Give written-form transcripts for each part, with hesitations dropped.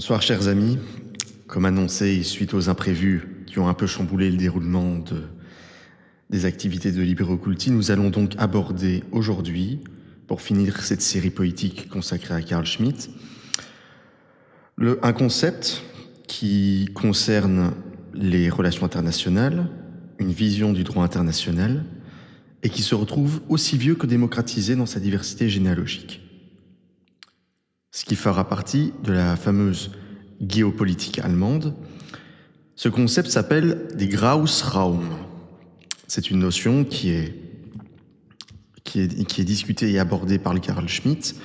Bonsoir chers amis. Comme annoncé, suite aux imprévus qui ont un peu chamboulé le déroulement des activités de Libero-Culti, nous allons donc aborder aujourd'hui, pour finir cette série poétique consacrée à Carl Schmitt, un concept qui concerne les relations internationales, une vision du droit international, et qui se retrouve aussi vieux que démocratisé dans sa diversité généalogique. Ce qui fera partie de la fameuse géopolitique allemande. Ce concept s'appelle des Großraum. C'est une notion qui est discutée et abordée par le Carl Schmitt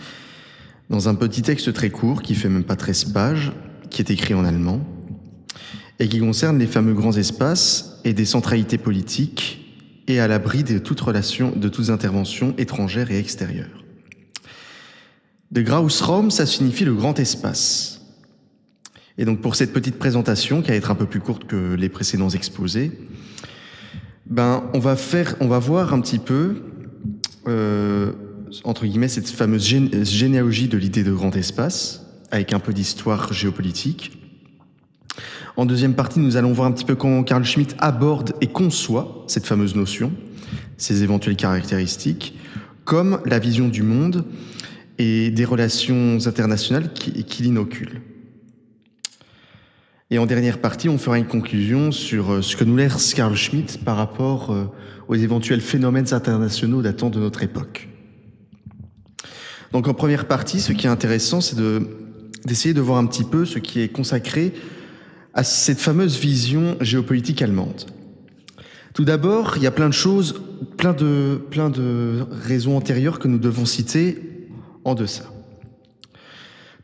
dans un petit texte très court qui fait même pas 13 pages, qui est écrit en allemand et qui concerne les fameux grands espaces et des centralités politiques et à l'abri de toute relation, de toutes interventions étrangères et extérieures. De Großraum, ça signifie le grand espace. Et donc pour cette petite présentation, qui va être un peu plus courte que les précédents exposés, on va voir un petit peu, entre guillemets, cette fameuse généalogie de l'idée de grand espace, avec un peu d'histoire géopolitique. En deuxième partie, nous allons voir un petit peu comment Carl Schmitt aborde et conçoit cette fameuse notion, ses éventuelles caractéristiques, comme la vision du monde et des relations internationales qui l'inoculent. Et en dernière partie, on fera une conclusion sur ce que nous laisse Carl Schmitt par rapport aux éventuels phénomènes internationaux datant de notre époque. Donc en première partie, ce qui est intéressant, c'est d'essayer de voir un petit peu ce qui est consacré à cette fameuse vision géopolitique allemande. Tout d'abord, il y a plein de choses, plein de raisons antérieures que nous devons citer en deçà.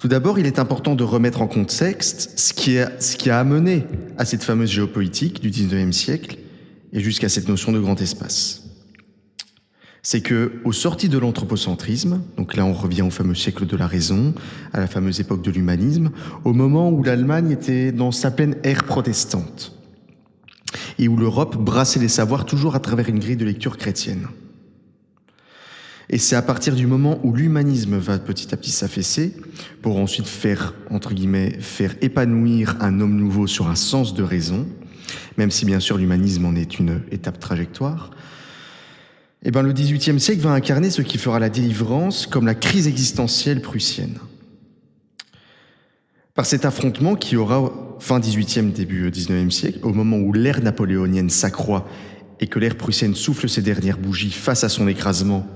Tout d'abord, il est important de remettre en contexte ce qui a amené à cette fameuse géopolitique du 19e siècle et jusqu'à cette notion de grand espace. C'est que, aux sorties de l'anthropocentrisme, donc là on revient au fameux siècle de la raison, à la fameuse époque de l'humanisme, au moment où l'Allemagne était dans sa pleine ère protestante et où l'Europe brassait les savoirs toujours à travers une grille de lecture chrétienne. Et c'est à partir du moment où l'humanisme va petit à petit s'affaisser, pour ensuite faire, entre guillemets, faire épanouir un homme nouveau sur un sens de raison, même si bien sûr l'humanisme en est une étape trajectoire, le XVIIIe siècle va incarner ce qui fera la délivrance comme la crise existentielle prussienne. Par cet affrontement qui aura fin XVIIIe, début XIXe siècle, au moment où l'ère napoléonienne s'accroît et que l'ère prussienne souffle ses dernières bougies face à son écrasement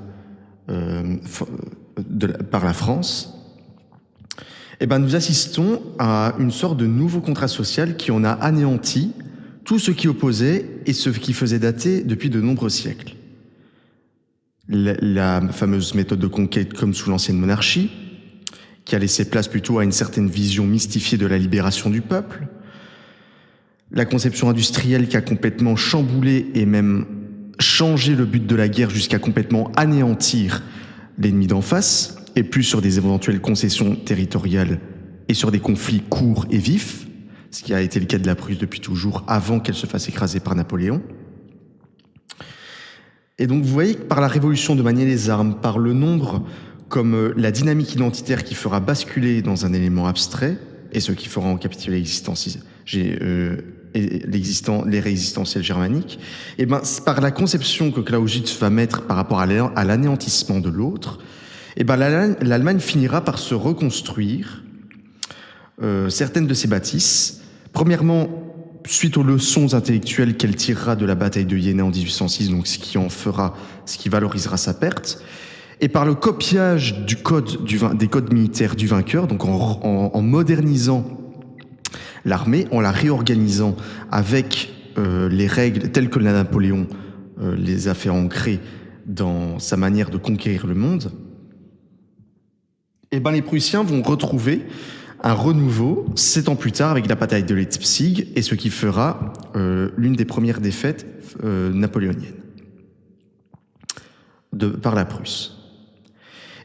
par la France, nous assistons à une sorte de nouveau contrat social qui en a anéanti tout ce qui opposait et ce qui faisait dater depuis de nombreux siècles. La fameuse méthode de conquête comme sous l'ancienne monarchie, qui a laissé place plutôt à une certaine vision mystifiée de la libération du peuple, la conception industrielle qui a complètement chamboulé et même changé le but de la guerre jusqu'à complètement anéantir l'ennemi d'en face, et plus sur des éventuelles concessions territoriales et sur des conflits courts et vifs, ce qui a été le cas de la Prusse depuis toujours avant qu'elle se fasse écraser par Napoléon. Et donc vous voyez que par la révolution de manier les armes, par le nombre comme la dynamique identitaire qui fera basculer dans un élément abstrait, et ce qui fera en capituler les réexistentiels germaniques, c'est par la conception que Clausewitz va mettre par rapport à l'anéantissement de l'autre, l'Allemagne finira par se reconstruire certaines de ses bâtisses. Premièrement, suite aux leçons intellectuelles qu'elle tirera de la bataille de Jena en 1806, donc ce qui valorisera sa perte, et par le copiage des codes militaires du vainqueur, donc en modernisant l'armée, en la réorganisant avec les règles telles que Napoléon les a fait ancrer dans sa manière de conquérir le monde, les Prussiens vont retrouver un renouveau 7 ans plus tard avec la bataille de Leipzig, et ce qui fera l'une des premières défaites napoléoniennes par la Prusse.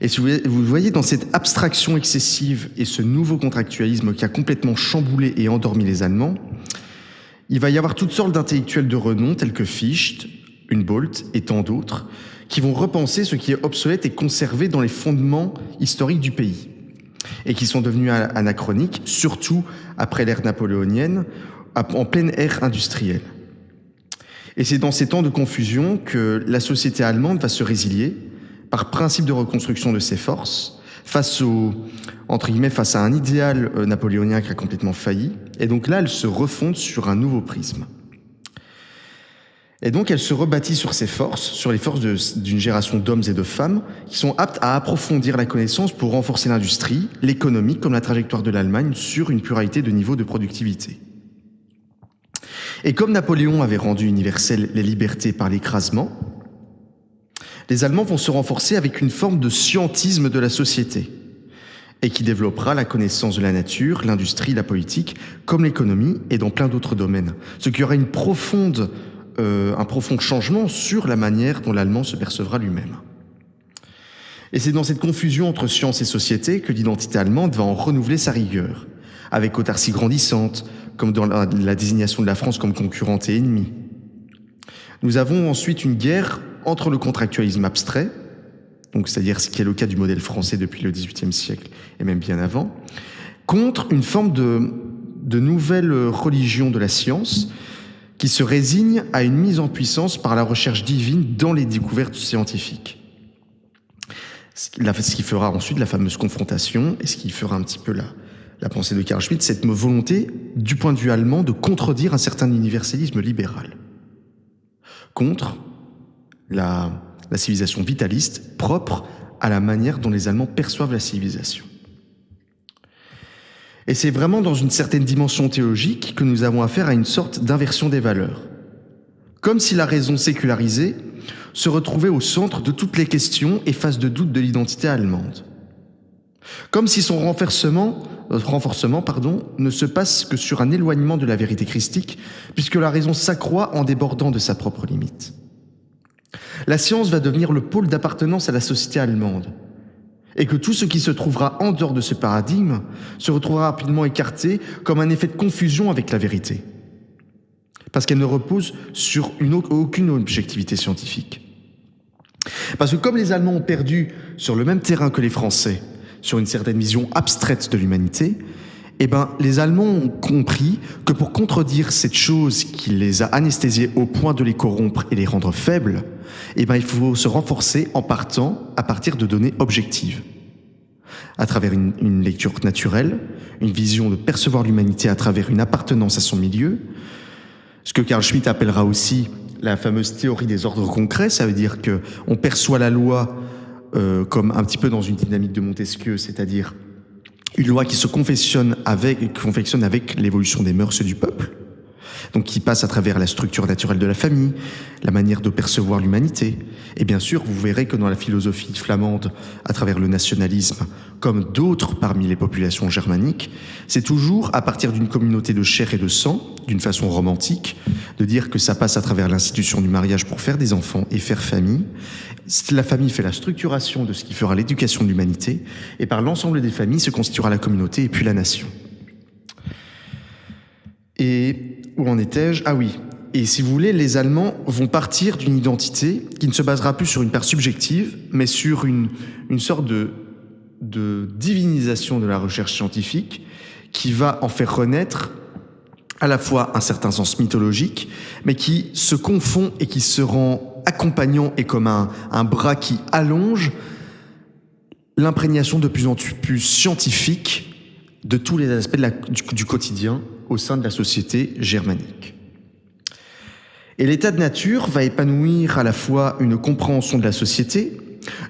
Et si vous voyez dans cette abstraction excessive et ce nouveau contractualisme qui a complètement chamboulé et endormi les Allemands, il va y avoir toutes sortes d'intellectuels de renom tels que Fichte, Humboldt et tant d'autres qui vont repenser ce qui est obsolète et conservé dans les fondements historiques du pays. et qui sont devenus anachroniques, surtout après l'ère napoléonienne, en pleine ère industrielle. Et c'est dans ces temps de confusion que la société allemande va se résilier par principe de reconstruction de ses forces face face à un idéal napoléonien qui a complètement failli. Et donc là, elle se refonde sur un nouveau prisme. Et donc, elle se rebâtit sur ses forces, sur les forces d'une génération d'hommes et de femmes qui sont aptes à approfondir la connaissance pour renforcer l'industrie, l'économie, comme la trajectoire de l'Allemagne sur une pluralité de niveaux de productivité. Et comme Napoléon avait rendu universelles les libertés par l'écrasement, les Allemands vont se renforcer avec une forme de scientisme de la société et qui développera la connaissance de la nature, l'industrie, la politique, comme l'économie et dans plein d'autres domaines. Ce qui aura un profond changement sur la manière dont l'allemand se percevra lui-même. Et c'est dans cette confusion entre science et société que l'identité allemande va en renouveler sa rigueur, avec autarcie grandissante, comme dans la désignation de la France comme concurrente et ennemie. Nous avons ensuite une guerre entre le contractualisme abstrait, donc c'est-à-dire ce qui est le cas du modèle français depuis le XVIIIe siècle et même bien avant, contre une forme de nouvelle religion de la science qui se résigne à une mise en puissance par la recherche divine dans les découvertes scientifiques. Ce qui fera ensuite la fameuse confrontation, et ce qui fera un petit peu la pensée de Carl Schmitt, cette volonté, du point de vue allemand, de contredire un certain universalisme libéral, contre la civilisation vitaliste propre à la manière dont les Allemands perçoivent la civilisation. Et c'est vraiment dans une certaine dimension théologique que nous avons affaire à une sorte d'inversion des valeurs. Comme si la raison sécularisée se retrouvait au centre de toutes les questions et phases de doute de l'identité allemande. Comme si son renforcement ne se passe que sur un éloignement de la vérité christique, puisque la raison s'accroît en débordant de sa propre limite. La science va devenir le pôle d'appartenance à la société allemande, et que tout ce qui se trouvera en dehors de ce paradigme se retrouvera rapidement écarté comme un effet de confusion avec la vérité, parce qu'elle ne repose sur aucune objectivité scientifique. Parce que comme les Allemands ont perdu sur le même terrain que les Français, sur une certaine vision abstraite de l'humanité, les Allemands ont compris que pour contredire cette chose qui les a anesthésiés au point de les corrompre et les rendre faibles, il faut se renforcer en partant à partir de données objectives. À travers une lecture naturelle, une vision de percevoir l'humanité à travers une appartenance à son milieu, ce que Carl Schmitt appellera aussi la fameuse théorie des ordres concrets, ça veut dire qu'on perçoit la loi comme un petit peu dans une dynamique de Montesquieu, c'est-à-dire une loi qui se confectionne avec l'évolution des mœurs du peuple, donc qui passe à travers la structure naturelle de la famille, la manière de percevoir l'humanité. Et bien sûr, vous verrez que dans la philosophie flamande, à travers le nationalisme, comme d'autres parmi les populations germaniques, c'est toujours à partir d'une communauté de chair et de sang, d'une façon romantique, de dire que ça passe à travers l'institution du mariage pour faire des enfants et faire famille. La famille fait la structuration de ce qui fera l'éducation de l'humanité, et par l'ensemble des familles se constituera la communauté et puis la nation. Et où en étais-je ? Ah oui. Et si vous voulez, les Allemands vont partir d'une identité qui ne se basera plus sur une part subjective, mais sur une sorte de divinisation de la recherche scientifique qui va en faire renaître à la fois un certain sens mythologique, mais qui se confond et qui se rend accompagnant et comme un bras qui allonge l'imprégnation de plus en plus scientifique de tous les aspects du quotidien au sein de la société germanique. Et l'état de nature va épanouir à la fois une compréhension de la société,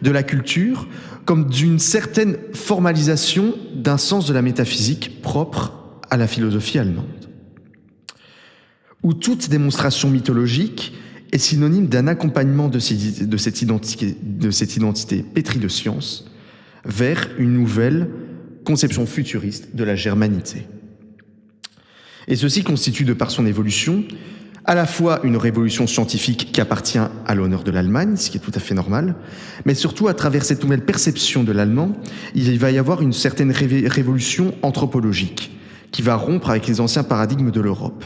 de la culture, comme d'une certaine formalisation d'un sens de la métaphysique propre à la philosophie allemande, où toute démonstration mythologique est synonyme d'un accompagnement de cette identité pétrie de science vers une nouvelle conception futuriste de la germanité. Et ceci constitue, de par son évolution, à la fois une révolution scientifique qui appartient à l'honneur de l'Allemagne, ce qui est tout à fait normal, mais surtout à travers cette nouvelle perception de l'allemand, il va y avoir une certaine révolution anthropologique qui va rompre avec les anciens paradigmes de l'Europe.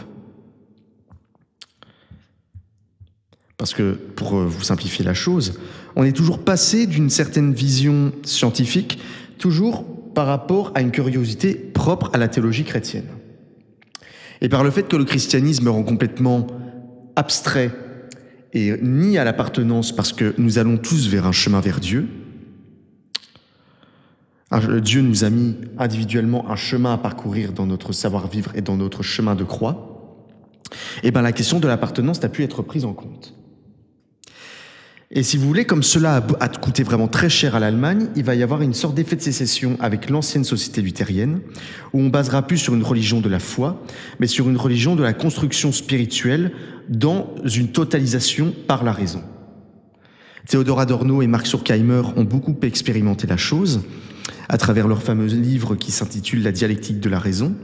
Parce que, pour vous simplifier la chose, on est toujours passé d'une certaine vision scientifique, toujours par rapport à une curiosité propre à la théologie chrétienne. Et par le fait que le christianisme rend complètement abstrait et nie à l'appartenance parce que nous allons tous vers un chemin vers Dieu, Dieu nous a mis individuellement un chemin à parcourir dans notre savoir-vivre et dans notre chemin de croix, et bien la question de l'appartenance n'a pu être prise en compte. Et si vous voulez, comme cela a coûté vraiment très cher à l'Allemagne, il va y avoir une sorte d'effet de sécession avec l'ancienne société luthérienne, où on basera plus sur une religion de la foi, mais sur une religion de la construction spirituelle dans une totalisation par la raison. Théodore Adorno et Mark Durkheim ont beaucoup expérimenté la chose à travers leur fameux livre qui s'intitule « La dialectique de la raison »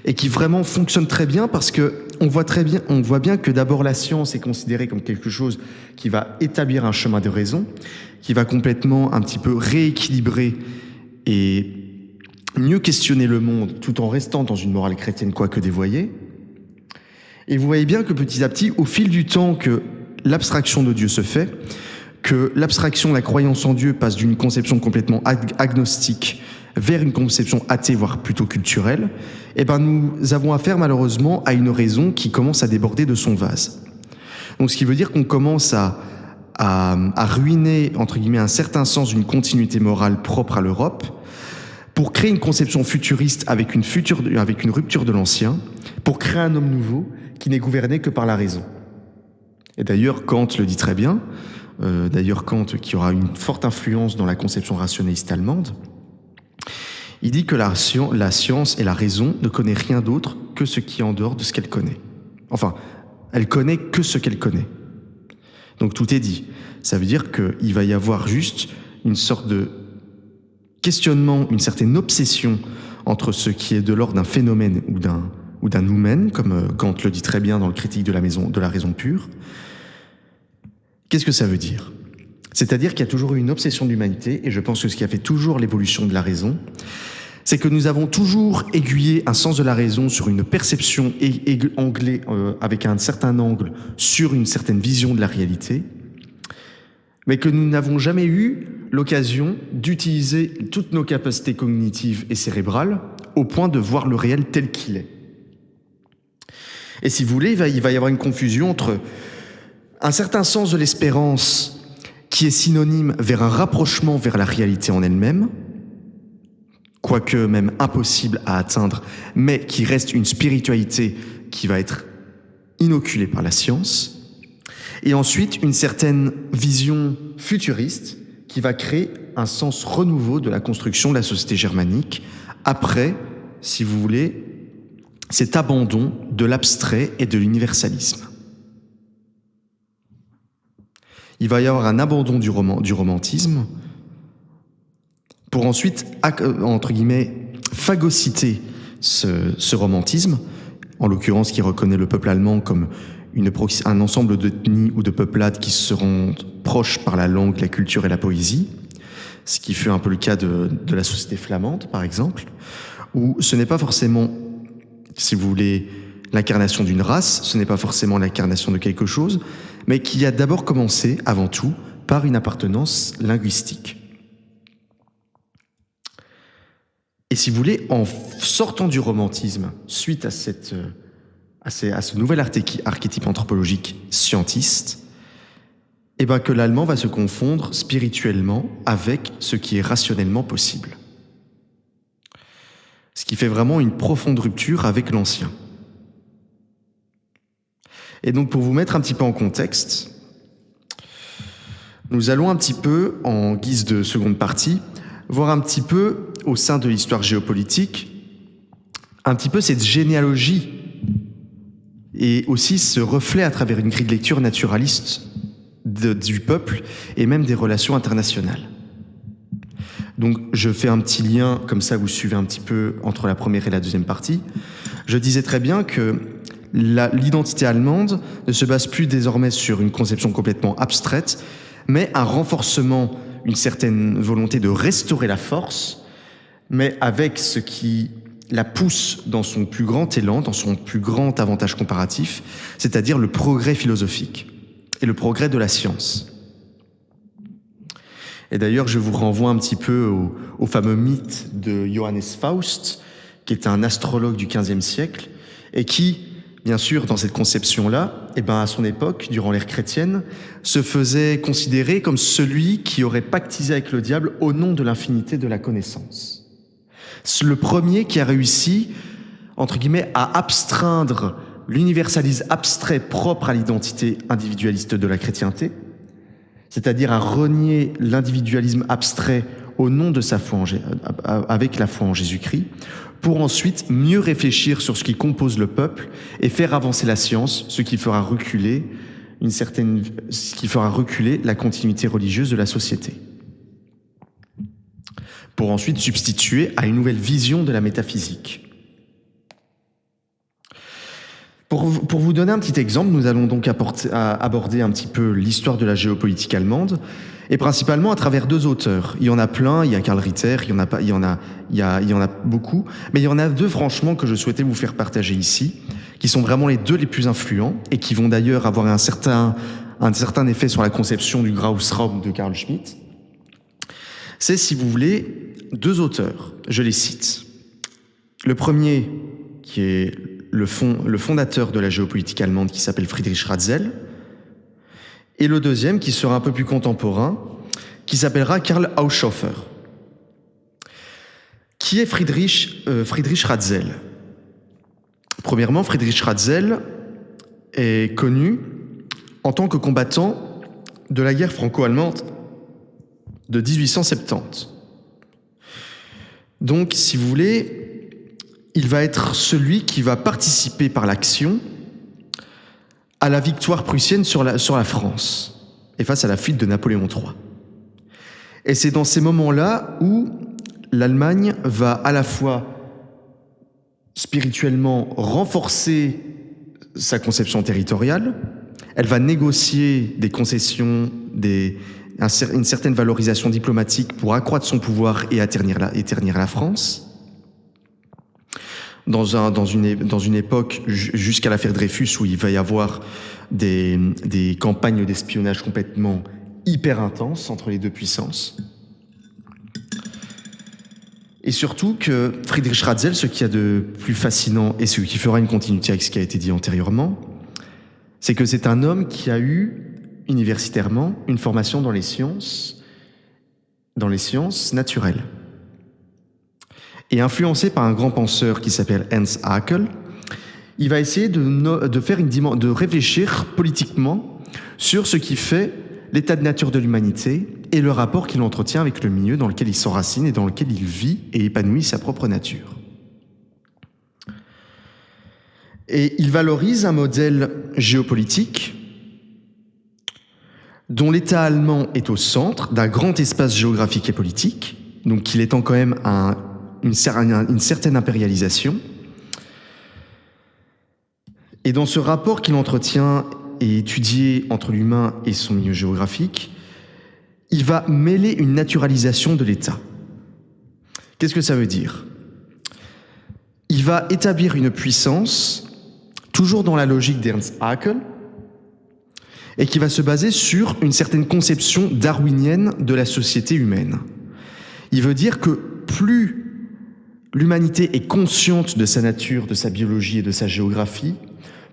et qui vraiment fonctionne très bien parce que on voit bien que d'abord la science est considérée comme quelque chose qui va établir un chemin de raison, qui va complètement un petit peu rééquilibrer et mieux questionner le monde tout en restant dans une morale chrétienne quoique dévoyée. Et vous voyez bien que petit à petit, au fil du temps que l'abstraction de Dieu se fait, que l'abstraction, la croyance en Dieu passe d'une conception complètement agnostique vers une conception athée, voire plutôt culturelle, eh ben nous avons affaire malheureusement à une raison qui commence à déborder de son vase. Donc ce qui veut dire qu'on commence à ruiner, entre guillemets, un certain sens d'une continuité morale propre à l'Europe pour créer une conception futuriste avec une rupture de l'ancien, pour créer un homme nouveau qui n'est gouverné que par la raison. Et d'ailleurs, Kant le dit très bien, Kant, qui aura une forte influence dans la conception rationaliste allemande, il dit que la science et la raison ne connaissent rien d'autre que ce qui est en dehors de ce qu'elle connaît. Enfin, elle connaît que ce qu'elle connaît. Donc tout est dit. Ça veut dire qu'il va y avoir juste une sorte de questionnement, une certaine obsession entre ce qui est de l'ordre d'un phénomène ou d'un noumen, comme Kant le dit très bien dans le Critique de la raison pure. Qu'est-ce que ça veut dire ? C'est-à-dire qu'il y a toujours eu une obsession de l'humanité, et je pense que ce qui a fait toujours l'évolution de la raison, c'est que nous avons toujours aiguillé un sens de la raison sur une perception anglée avec un certain angle sur une certaine vision de la réalité, mais que nous n'avons jamais eu l'occasion d'utiliser toutes nos capacités cognitives et cérébrales au point de voir le réel tel qu'il est. Et si vous voulez, il va y avoir une confusion entre un certain sens de l'espérance qui est synonyme vers un rapprochement vers la réalité en elle-même, quoique même impossible à atteindre, mais qui reste une spiritualité qui va être inoculée par la science, et ensuite une certaine vision futuriste qui va créer un sens renouveau de la construction de la société germanique, après, si vous voulez, cet abandon de l'abstrait et de l'universalisme. Il va y avoir un abandon du romantisme pour ensuite, entre guillemets, phagocyter ce romantisme, en l'occurrence qui reconnaît le peuple allemand comme un ensemble d'ethnies ou de peuplades qui seront proches par la langue, la culture et la poésie, ce qui fut un peu le cas de la société flamande, par exemple, où ce n'est pas forcément, si vous voulez, l'incarnation d'une race, ce n'est pas forcément l'incarnation de quelque chose, mais qui a d'abord commencé, avant tout, par une appartenance linguistique. Et si vous voulez, en sortant du romantisme, suite à ce nouvel archétype anthropologique scientiste, eh ben que l'allemand va se confondre spirituellement avec ce qui est rationnellement possible. Ce qui fait vraiment une profonde rupture avec l'ancien. Et donc, pour vous mettre un petit peu en contexte, nous allons un petit peu, en guise de seconde partie, voir un petit peu, au sein de l'histoire géopolitique, un petit peu cette généalogie et aussi ce reflet à travers une grille de lecture naturaliste du peuple et même des relations internationales. Donc, je fais un petit lien, comme ça vous suivez un petit peu entre la première et la deuxième partie. Je disais très bien que l'identité allemande ne se base plus désormais sur une conception complètement abstraite, mais un renforcement, une certaine volonté de restaurer la force, mais avec ce qui la pousse dans son plus grand élan, dans son plus grand avantage comparatif, c'est-à-dire le progrès philosophique et le progrès de la science. Et d'ailleurs, je vous renvoie un petit peu au fameux mythe de Johannes Faust, qui est un astrologue du XVe siècle, et qui, bien sûr, dans cette conception-là, à son époque, durant l'ère chrétienne, se faisait considérer comme celui qui aurait pactisé avec le diable au nom de l'infinité de la connaissance. C'est le premier qui a réussi, entre guillemets, à abstraindre l'universalisme abstrait propre à l'identité individualiste de la chrétienté, c'est-à-dire à renier l'individualisme abstrait au nom de sa foi avec la foi en Jésus-Christ, pour ensuite mieux réfléchir sur ce qui compose le peuple et faire avancer la science, ce qui fera reculer la continuité religieuse de la société. Pour ensuite substituer à une nouvelle vision de la métaphysique. Pour vous donner un petit exemple, nous allons donc aborder un petit peu l'histoire de la géopolitique allemande, et principalement à travers deux auteurs. Il y en a plein, il y a Karl Ritter, il y en a beaucoup, mais il y en a deux franchement que je souhaitais vous faire partager ici, qui sont vraiment les deux les plus influents, et qui vont d'ailleurs avoir un certain effet sur la conception du Grausraum de Carl Schmitt. C'est, si vous voulez, deux auteurs, je les cite. Le premier, qui est le fondateur de la géopolitique allemande, qui s'appelle Friedrich Ratzel, et le deuxième, qui sera un peu plus contemporain, qui s'appellera Karl Haushofer. Qui est Friedrich Ratzel ? Premièrement, Friedrich Ratzel est connu en tant que combattant de la guerre franco-allemande de 1870. Donc, si vous voulez, il va être celui qui va participer par l'action à la victoire prussienne sur la France et face à la fuite de Napoléon III. Et c'est dans ces moments-là où l'Allemagne va à la fois spirituellement renforcer sa conception territoriale, elle va négocier des concessions, une certaine valorisation diplomatique pour accroître son pouvoir et ternir la France. Dans une époque jusqu'à l'affaire Dreyfus où il va y avoir des campagnes d'espionnage complètement hyper intenses entre les deux puissances. Et surtout que Friedrich Ratzel, ce qu'il y a de plus fascinant et ce qui fera une continuité avec ce qui a été dit antérieurement, c'est que c'est un homme qui a eu universitairement une formation dans les sciences naturelles. Et influencé par un grand penseur qui s'appelle Ernst Haeckel, il va essayer de réfléchir politiquement sur ce qui fait l'état de nature de l'humanité et le rapport qu'il entretient avec le milieu dans lequel il s'enracine et dans lequel il vit et épanouit sa propre nature. Et il valorise un modèle géopolitique dont l'État allemand est au centre d'un grand espace géographique et politique, donc il étend quand même une certaine impérialisation. Et dans ce rapport qu'il entretient et étudié entre l'humain et son milieu géographique, il va mêler une naturalisation de l'État. Qu'est-ce que ça veut dire ? Il va établir une puissance, toujours dans la logique d'Ernst Haeckel, et qui va se baser sur une certaine conception darwinienne de la société humaine. Il veut dire que plus l'humanité est consciente de sa nature, de sa biologie et de sa géographie,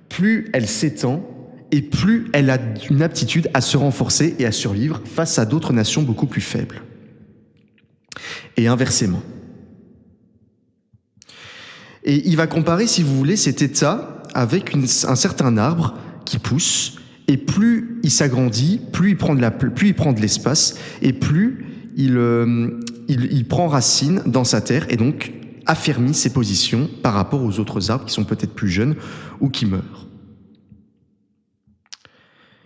plus elle s'étend et plus elle a une aptitude à se renforcer et à survivre face à d'autres nations beaucoup plus faibles. Et inversement. Et il va comparer, si vous voulez, cet état avec un certain arbre qui pousse, et plus il s'agrandit, plus il prend de l'espace, et plus il prend racine dans sa terre, et donc affermit ses positions par rapport aux autres arbres qui sont peut-être plus jeunes ou qui meurent.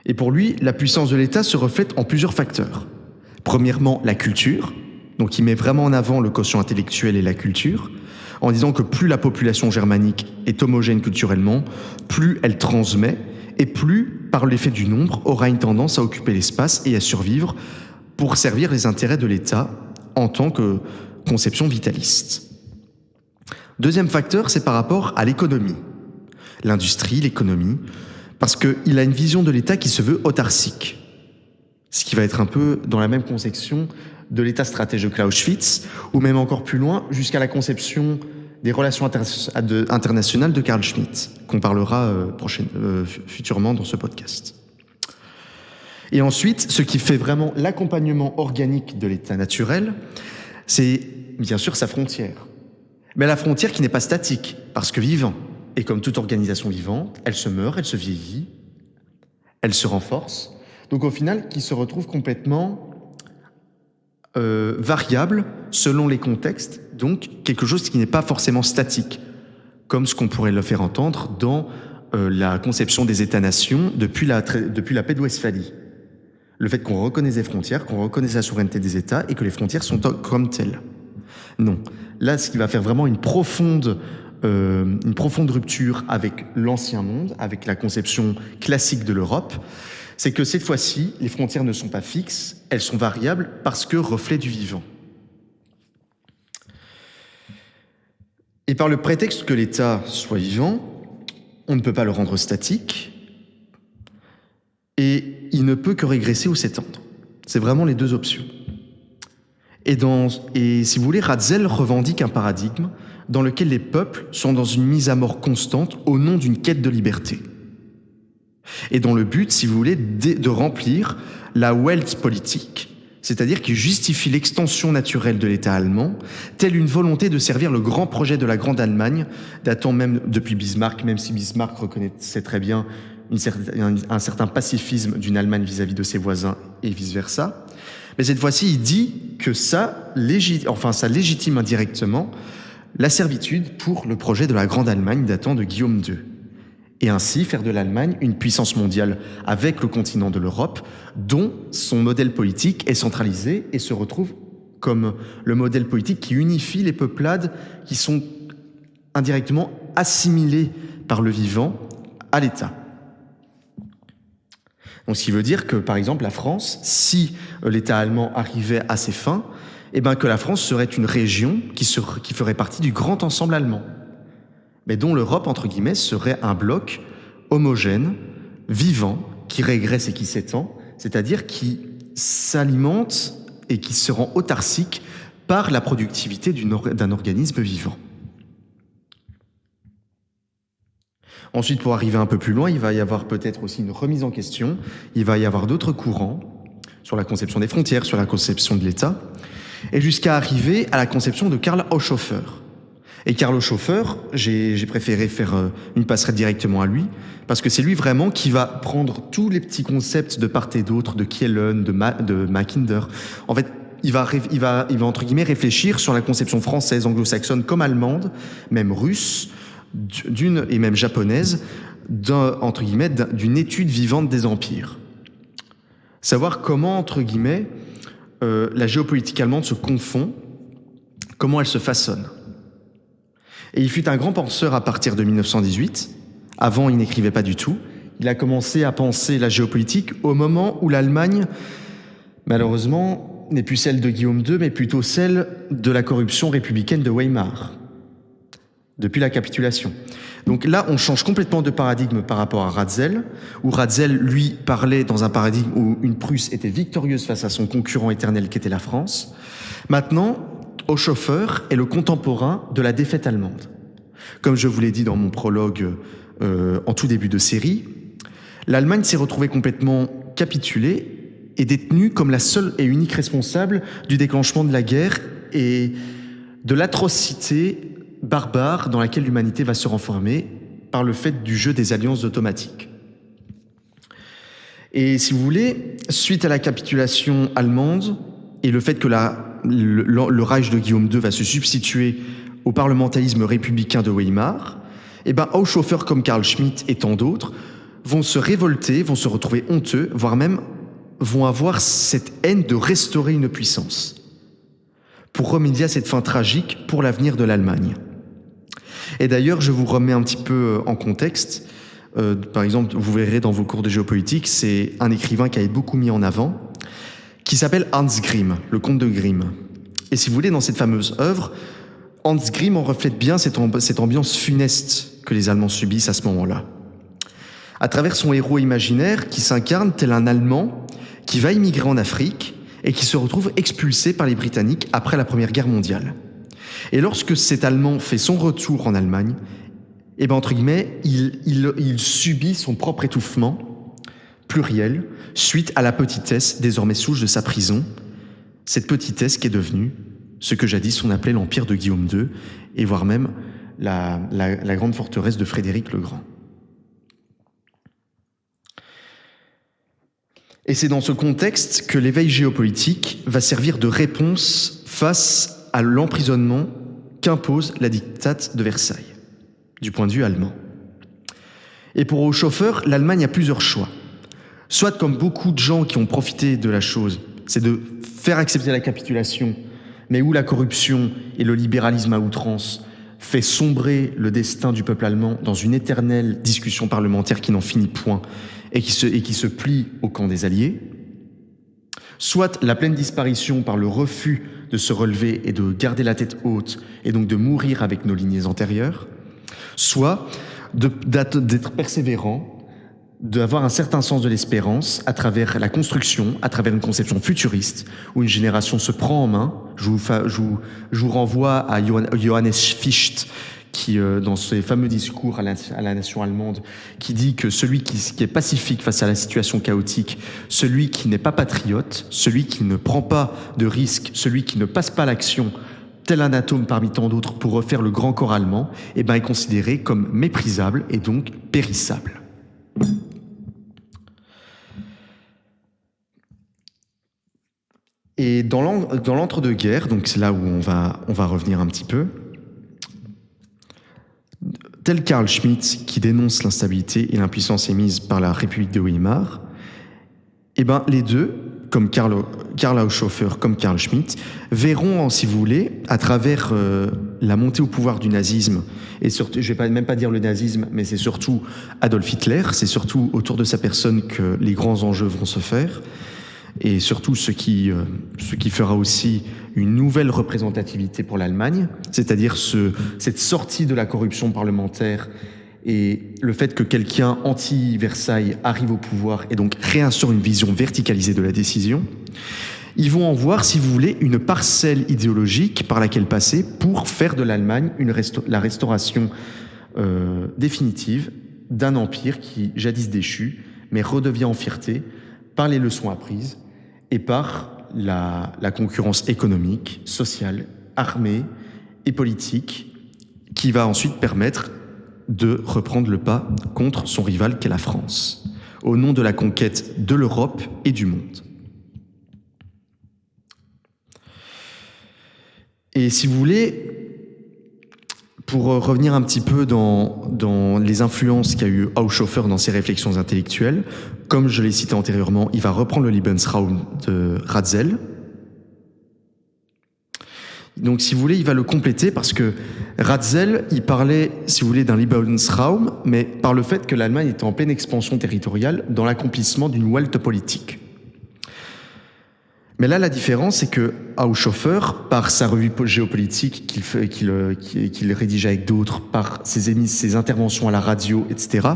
Et pour lui, la puissance de l'État se reflète en plusieurs facteurs. Premièrement, la culture. Donc il met vraiment en avant le quotient intellectuel et la culture, en disant que plus la population germanique est homogène culturellement, plus elle transmet, et plus, par l'effet du nombre, aura une tendance à occuper l'espace et à survivre pour servir les intérêts de l'État en tant que conception vitaliste. Deuxième facteur, c'est par rapport à l'économie. L'industrie, l'économie, parce qu'il a une vision de l'État qui se veut autarcique. Ce qui va être un peu dans la même conception de l'État stratège de Clausewitz, ou même encore plus loin, jusqu'à la conception des relations internationales de Carl Schmitt, qu'on parlera futurement dans ce podcast. Et ensuite, ce qui fait vraiment l'accompagnement organique de l'état naturel, c'est bien sûr sa frontière. Mais la frontière qui n'est pas statique, parce que vivant. Et comme toute organisation vivante, elle se meurt, elle se vieillit, elle se renforce. Donc au final, qui se retrouve complètement variable selon les contextes, donc quelque chose qui n'est pas forcément statique, comme ce qu'on pourrait le faire entendre dans la conception des États-nations depuis la paix de Westphalie. Le fait qu'on reconnaisse les frontières, qu'on reconnaisse la souveraineté des États et que les frontières sont comme telles. Non. Là, ce qui va faire vraiment une profonde rupture avec l'ancien monde, avec la conception classique de l'Europe, c'est que cette fois-ci, les frontières ne sont pas fixes, elles sont variables parce que reflet du vivant. Et par le prétexte que l'État soit vivant, on ne peut pas le rendre statique, et il ne peut que régresser ou s'étendre. C'est vraiment les deux options. Et si vous voulez, Ratzel revendique un paradigme dans lequel les peuples sont dans une mise à mort constante au nom d'une quête de liberté. Et dans le but, si vous voulez, de remplir la Weltpolitik, c'est-à-dire qui justifie l'extension naturelle de l'État allemand, telle une volonté de servir le grand projet de la Grande Allemagne, datant même depuis Bismarck, même si Bismarck reconnaissait très bien un certain pacifisme d'une Allemagne vis-à-vis de ses voisins et vice-versa. Mais cette fois-ci, il dit que ça légitime indirectement la servitude pour le projet de la Grande Allemagne datant de Guillaume II. Et ainsi faire de l'Allemagne une puissance mondiale avec le continent de l'Europe, dont son modèle politique est centralisé et se retrouve comme le modèle politique qui unifie les peuplades qui sont indirectement assimilées par le vivant à l'État. Donc, ce qui veut dire que, par exemple, la France, si l'État allemand arrivait à ses fins, que la France serait une région qui ferait partie du grand ensemble allemand, mais dont l'Europe, entre guillemets, serait un bloc homogène, vivant, qui régresse et qui s'étend, c'est-à-dire qui s'alimente et qui se rend autarcique par la productivité d'un organisme vivant. Ensuite, pour arriver un peu plus loin, il va y avoir peut-être aussi une remise en question, il va y avoir d'autres courants sur la conception des frontières, sur la conception de l'État, et jusqu'à arriver à la conception de Karl Haushofer. Et Karl Haushofer, j'ai préféré faire une passerelle directement à lui, parce que c'est lui vraiment qui va prendre tous les petits concepts de part et d'autre, de Kielen, de Mackinder. En fait, il va entre guillemets réfléchir sur la conception française, anglo-saxonne comme allemande, même russe, et même japonaise, entre guillemets, d'une étude vivante des empires. Savoir comment, entre guillemets, la géopolitique allemande se confond, comment elle se façonne. Et il fut un grand penseur à partir de 1918. Avant, il n'écrivait pas du tout. Il a commencé à penser la géopolitique au moment où l'Allemagne, malheureusement, n'est plus celle de Guillaume II, mais plutôt celle de la corruption républicaine de Weimar, depuis la capitulation. Donc là, on change complètement de paradigme par rapport à Ratzel, où Ratzel, lui, parlait dans un paradigme où une Prusse était victorieuse face à son concurrent éternel qu'était la France. Maintenant, Haushofer est le contemporain de la défaite allemande. Comme je vous l'ai dit dans mon prologue en tout début de série, l'Allemagne s'est retrouvée complètement capitulée et détenue comme la seule et unique responsable du déclenchement de la guerre et de l'atrocité barbare dans laquelle l'humanité va se renfermer par le fait du jeu des alliances automatiques. Et si vous voulez, suite à la capitulation allemande et le fait que le Reich de Guillaume II va se substituer au parlementarisme républicain de Weimar, Haushofer comme Carl Schmitt et tant d'autres vont se révolter, vont se retrouver honteux, voire même vont avoir cette haine de restaurer une puissance pour remédier à cette fin tragique pour l'avenir de l'Allemagne. Et d'ailleurs, je vous remets un petit peu en contexte. Par exemple, vous verrez dans vos cours de géopolitique, c'est un écrivain qui a été beaucoup mis en avant, qui s'appelle Hans Grimm, le comte de Grimm. Et si vous voulez, dans cette fameuse œuvre, Hans Grimm en reflète bien cette ambiance funeste que les Allemands subissent à ce moment-là. À travers son héros imaginaire qui s'incarne tel un Allemand qui va immigrer en Afrique et qui se retrouve expulsé par les Britanniques après la Première Guerre mondiale. Et lorsque cet Allemand fait son retour en Allemagne, entre guillemets, il subit son propre étouffement pluriel suite à la petitesse désormais souche de sa prison, cette petitesse qui est devenue ce que jadis on appelait l'Empire de Guillaume II, et voire même la grande forteresse de Frédéric le Grand. Et c'est dans ce contexte que l'éveil géopolitique va servir de réponse face à l'emprisonnement qu'impose la dictate de Versailles, du point de vue allemand. Et pour Haushofer, l'Allemagne a plusieurs choix. Soit, comme beaucoup de gens qui ont profité de la chose, c'est de faire accepter la capitulation, mais où la corruption et le libéralisme à outrance fait sombrer le destin du peuple allemand dans une éternelle discussion parlementaire qui n'en finit point et qui se plie au camp des Alliés. Soit la pleine disparition par le refus de se relever et de garder la tête haute et donc de mourir avec nos lignées antérieures. Soit d'être persévérant, d'avoir un certain sens de l'espérance à travers la construction, à travers une conception futuriste, où une génération se prend en main. Je vous renvoie à Johannes Fichte, qui, dans ses fameux discours à la nation allemande, qui dit que celui qui est pacifique face à la situation chaotique, celui qui n'est pas patriote, celui qui ne prend pas de risques, celui qui ne passe pas l'action, tel un atome parmi tant d'autres pour refaire le grand corps allemand, est considéré comme méprisable et donc périssable. Et dans l'entre-deux-guerres, donc c'est là où on va revenir un petit peu, tel Carl Schmitt qui dénonce l'instabilité et l'impuissance émise par la République de Weimar, les deux, comme Karl Haushofer, comme Carl Schmitt, verront, si vous voulez, à travers la montée au pouvoir du nazisme, et surtout, je vais même pas dire le nazisme, mais c'est surtout Adolf Hitler, c'est surtout autour de sa personne que les grands enjeux vont se faire, et surtout ce qui fera aussi une nouvelle représentativité pour l'Allemagne, c'est-à-dire cette sortie de la corruption parlementaire et le fait que quelqu'un anti-Versailles arrive au pouvoir et donc réinstaure une vision verticalisée de la décision. Ils vont en voir, si vous voulez, une parcelle idéologique par laquelle passer pour faire de l'Allemagne la restauration définitive d'un empire qui, jadis déchu, mais redevient en fierté par les leçons apprises et par la concurrence économique, sociale, armée et politique qui va ensuite permettre de reprendre le pas contre son rival qu'est la France, au nom de la conquête de l'Europe et du monde. Et si vous voulez, pour revenir un petit peu dans les influences qu'a eu Haushofer dans ses réflexions intellectuelles, comme je l'ai cité antérieurement, il va reprendre le Lebensraum de Ratzel. Donc, si vous voulez, il va le compléter parce que Ratzel, il parlait, si vous voulez, d'un Lebensraum, mais par le fait que l'Allemagne était en pleine expansion territoriale dans l'accomplissement d'une Weltpolitik. Mais là, la différence, c'est que Haushofer, par sa revue géopolitique qu'il rédige avec d'autres, par ses interventions à la radio, etc.,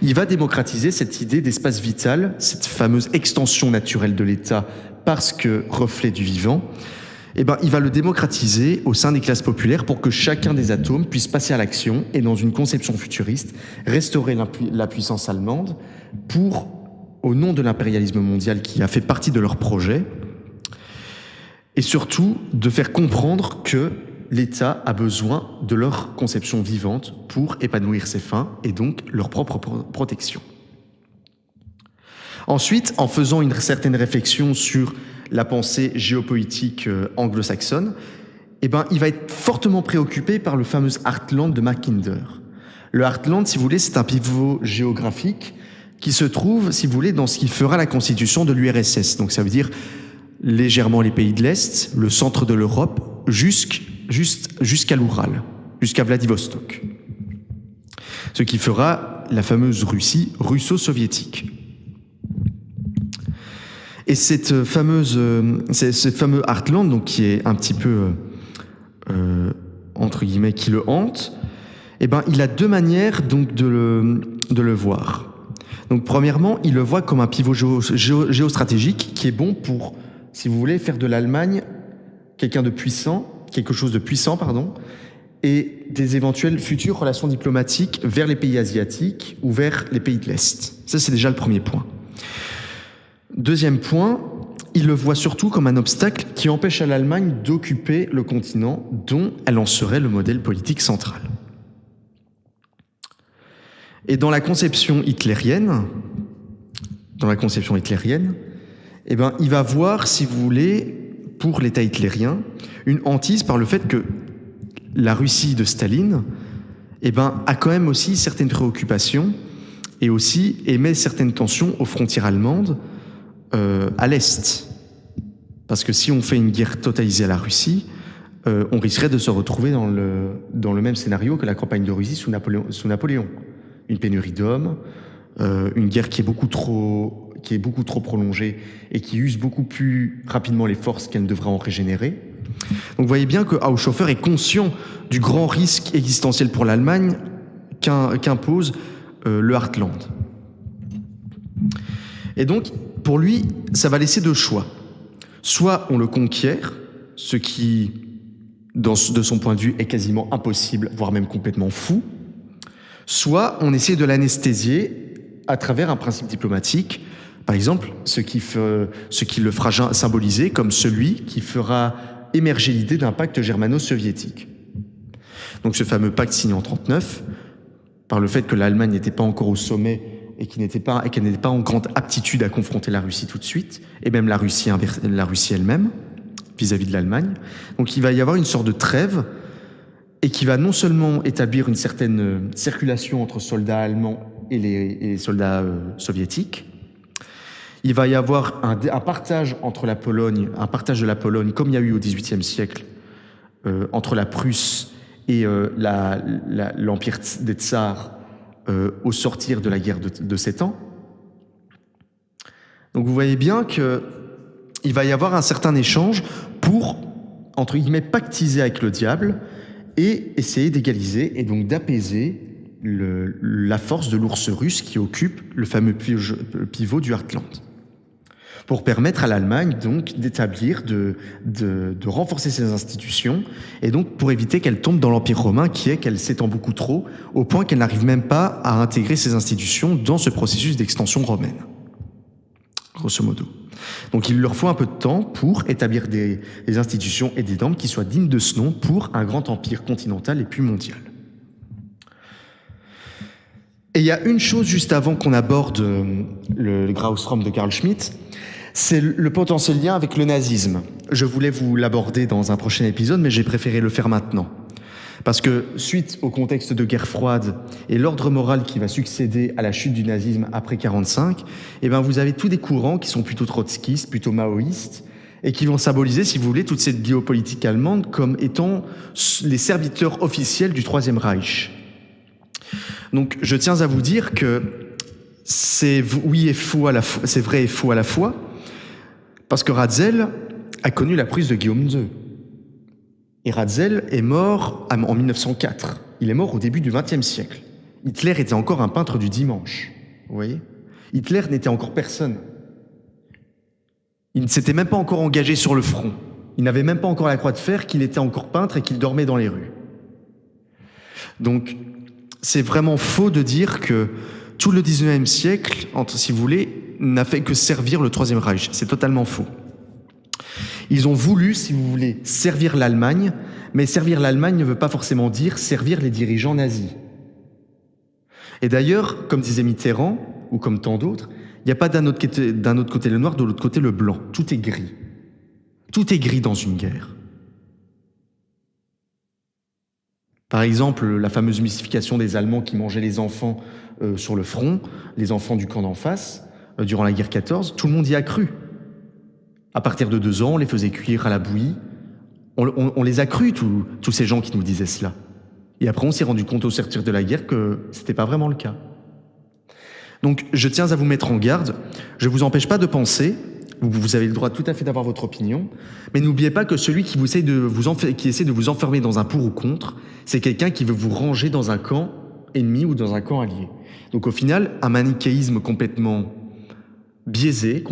il va démocratiser cette idée d'espace vital, cette fameuse extension naturelle de l'État parce que reflet du vivant. Il va le démocratiser au sein des classes populaires pour que chacun des atomes puisse passer à l'action et, dans une conception futuriste, restaurer la puissance allemande pour, au nom de l'impérialisme mondial qui a fait partie de leur projet, et surtout de faire comprendre que l'État a besoin de leur conception vivante pour épanouir ses fins et donc leur propre protection. Ensuite, en faisant une certaine réflexion sur la pensée géopolitique anglo-saxonne, il va être fortement préoccupé par le fameux Heartland de Mackinder. Le Heartland, si vous voulez, c'est un pivot géographique qui se trouve, si vous voulez, dans ce qui fera la constitution de l'URSS. Donc ça veut dire légèrement les pays de l'Est, le centre de l'Europe, jusqu'à l'Oural, jusqu'à Vladivostok. Ce qui fera la fameuse Russie russo-soviétique. Et ce fameux Heartland, donc qui est un petit peu, entre guillemets, qui le hante, il a deux manières donc de le voir. Donc premièrement, il le voit comme un pivot géostratégique qui est bon pour, si vous voulez, faire de l'Allemagne quelque chose de puissant, et des éventuelles futures relations diplomatiques vers les pays asiatiques ou vers les pays de l'Est. Ça, c'est déjà le premier point. Deuxième point, il le voit surtout comme un obstacle qui empêche à l'Allemagne d'occuper le continent dont elle en serait le modèle politique central. Et dans la conception hitlérienne, il va voir, si vous voulez, pour l'État hitlérien, une hantise par le fait que la Russie de Staline a quand même aussi certaines préoccupations et aussi émet certaines tensions aux frontières allemandes à l'Est. Parce que si on fait une guerre totalisée à la Russie, on risquerait de se retrouver dans le même scénario que la campagne de Russie sous Napoléon. Une pénurie d'hommes, une guerre qui est beaucoup trop prolongée et qui use beaucoup plus rapidement les forces qu'elle ne devrait en régénérer. Donc vous voyez bien que Haushofer est conscient du grand risque existentiel pour l'Allemagne qu'impose le Heartland. Et donc, pour lui, ça va laisser deux choix. Soit on le conquiert, ce qui, de son point de vue, est quasiment impossible, voire même complètement fou, soit on essaie de l'anesthésier à travers un principe diplomatique, par exemple, ce qui le fera symboliser comme celui qui fera émerger l'idée d'un pacte germano-soviétique. Donc ce fameux pacte signé en 1939, par le fait que l'Allemagne n'était pas encore au sommet et qu'elle n'était pas en grande aptitude à confronter la Russie tout de suite, et même la Russie elle-même, vis-à-vis de l'Allemagne. Donc il va y avoir une sorte de trêve, et qui va non seulement établir une certaine circulation entre soldats allemands et les soldats soviétiques, il va y avoir un partage entre la Pologne, un partage de la Pologne, comme il y a eu au XVIIIe siècle, entre la Prusse et l'Empire des Tsars au sortir de la guerre de 7 ans. Donc vous voyez bien qu'il va y avoir un certain échange pour, entre guillemets, pactiser avec le diable et essayer d'égaliser et donc d'apaiser la force de l'ours russe qui occupe le fameux pivot du Heartland. Pour permettre à l'Allemagne donc d'établir, de renforcer ses institutions et donc pour éviter qu'elle tombe dans l'Empire romain qui est qu'elle s'étend beaucoup trop au point qu'elle n'arrive même pas à intégrer ses institutions dans ce processus d'extension romaine. Grosso modo. Donc il leur faut un peu de temps pour établir des institutions et des normes qui soient dignes de ce nom pour un grand empire continental et puis mondial. Et il y a une chose juste avant qu'on aborde le Graustraum de Carl Schmitt, c'est le potentiel lien avec le nazisme. Je voulais vous l'aborder dans un prochain épisode, mais j'ai préféré le faire maintenant. Parce que suite au contexte de guerre froide et l'ordre moral qui va succéder à la chute du nazisme après 1945, vous avez tous des courants qui sont plutôt trotskistes, plutôt maoïstes, et qui vont symboliser, si vous voulez, toute cette géopolitique allemande comme étant les serviteurs officiels du Troisième Reich. Donc je tiens à vous dire que c'est vrai et faux à la fois, parce que Ratzel a connu la prise de Guillaume II. Et Ratzel est mort en 1904. Il est mort au début du XXe siècle. Hitler était encore un peintre du dimanche. Vous voyez ? Hitler n'était encore personne. Il ne s'était même pas encore engagé sur le front. Il n'avait même pas encore la croix de fer qu'il était encore peintre et qu'il dormait dans les rues. Donc, c'est vraiment faux de dire que tout le XIXe siècle, si vous voulez, n'a fait que servir le Troisième Reich. C'est totalement faux. Ils ont voulu, si vous voulez, servir l'Allemagne, mais servir l'Allemagne ne veut pas forcément dire servir les dirigeants nazis. Et d'ailleurs, comme disait Mitterrand, ou comme tant d'autres, il n'y a pas d'un autre côté le noir, de l'autre côté le blanc. Tout est gris. Tout est gris dans une guerre. Par exemple, la fameuse mystification des Allemands qui mangeaient les enfants sur le front, les enfants du camp d'en face, durant la guerre 14, tout le monde y a cru. À partir de 2 ans, on les faisait cuire à la bouillie. On les a crus, tous ces gens qui nous disaient cela. Et après, on s'est rendu compte au sortir de la guerre que c'était pas vraiment le cas. Donc, je tiens à vous mettre en garde. Je vous empêche pas de penser. Vous avez le droit tout à fait d'avoir votre opinion. Mais n'oubliez pas que celui qui essaie de vous enfermer dans un pour ou contre, c'est quelqu'un qui veut vous ranger dans un camp ennemi ou dans un camp allié. Donc au final, un manichéisme complètement biaisé,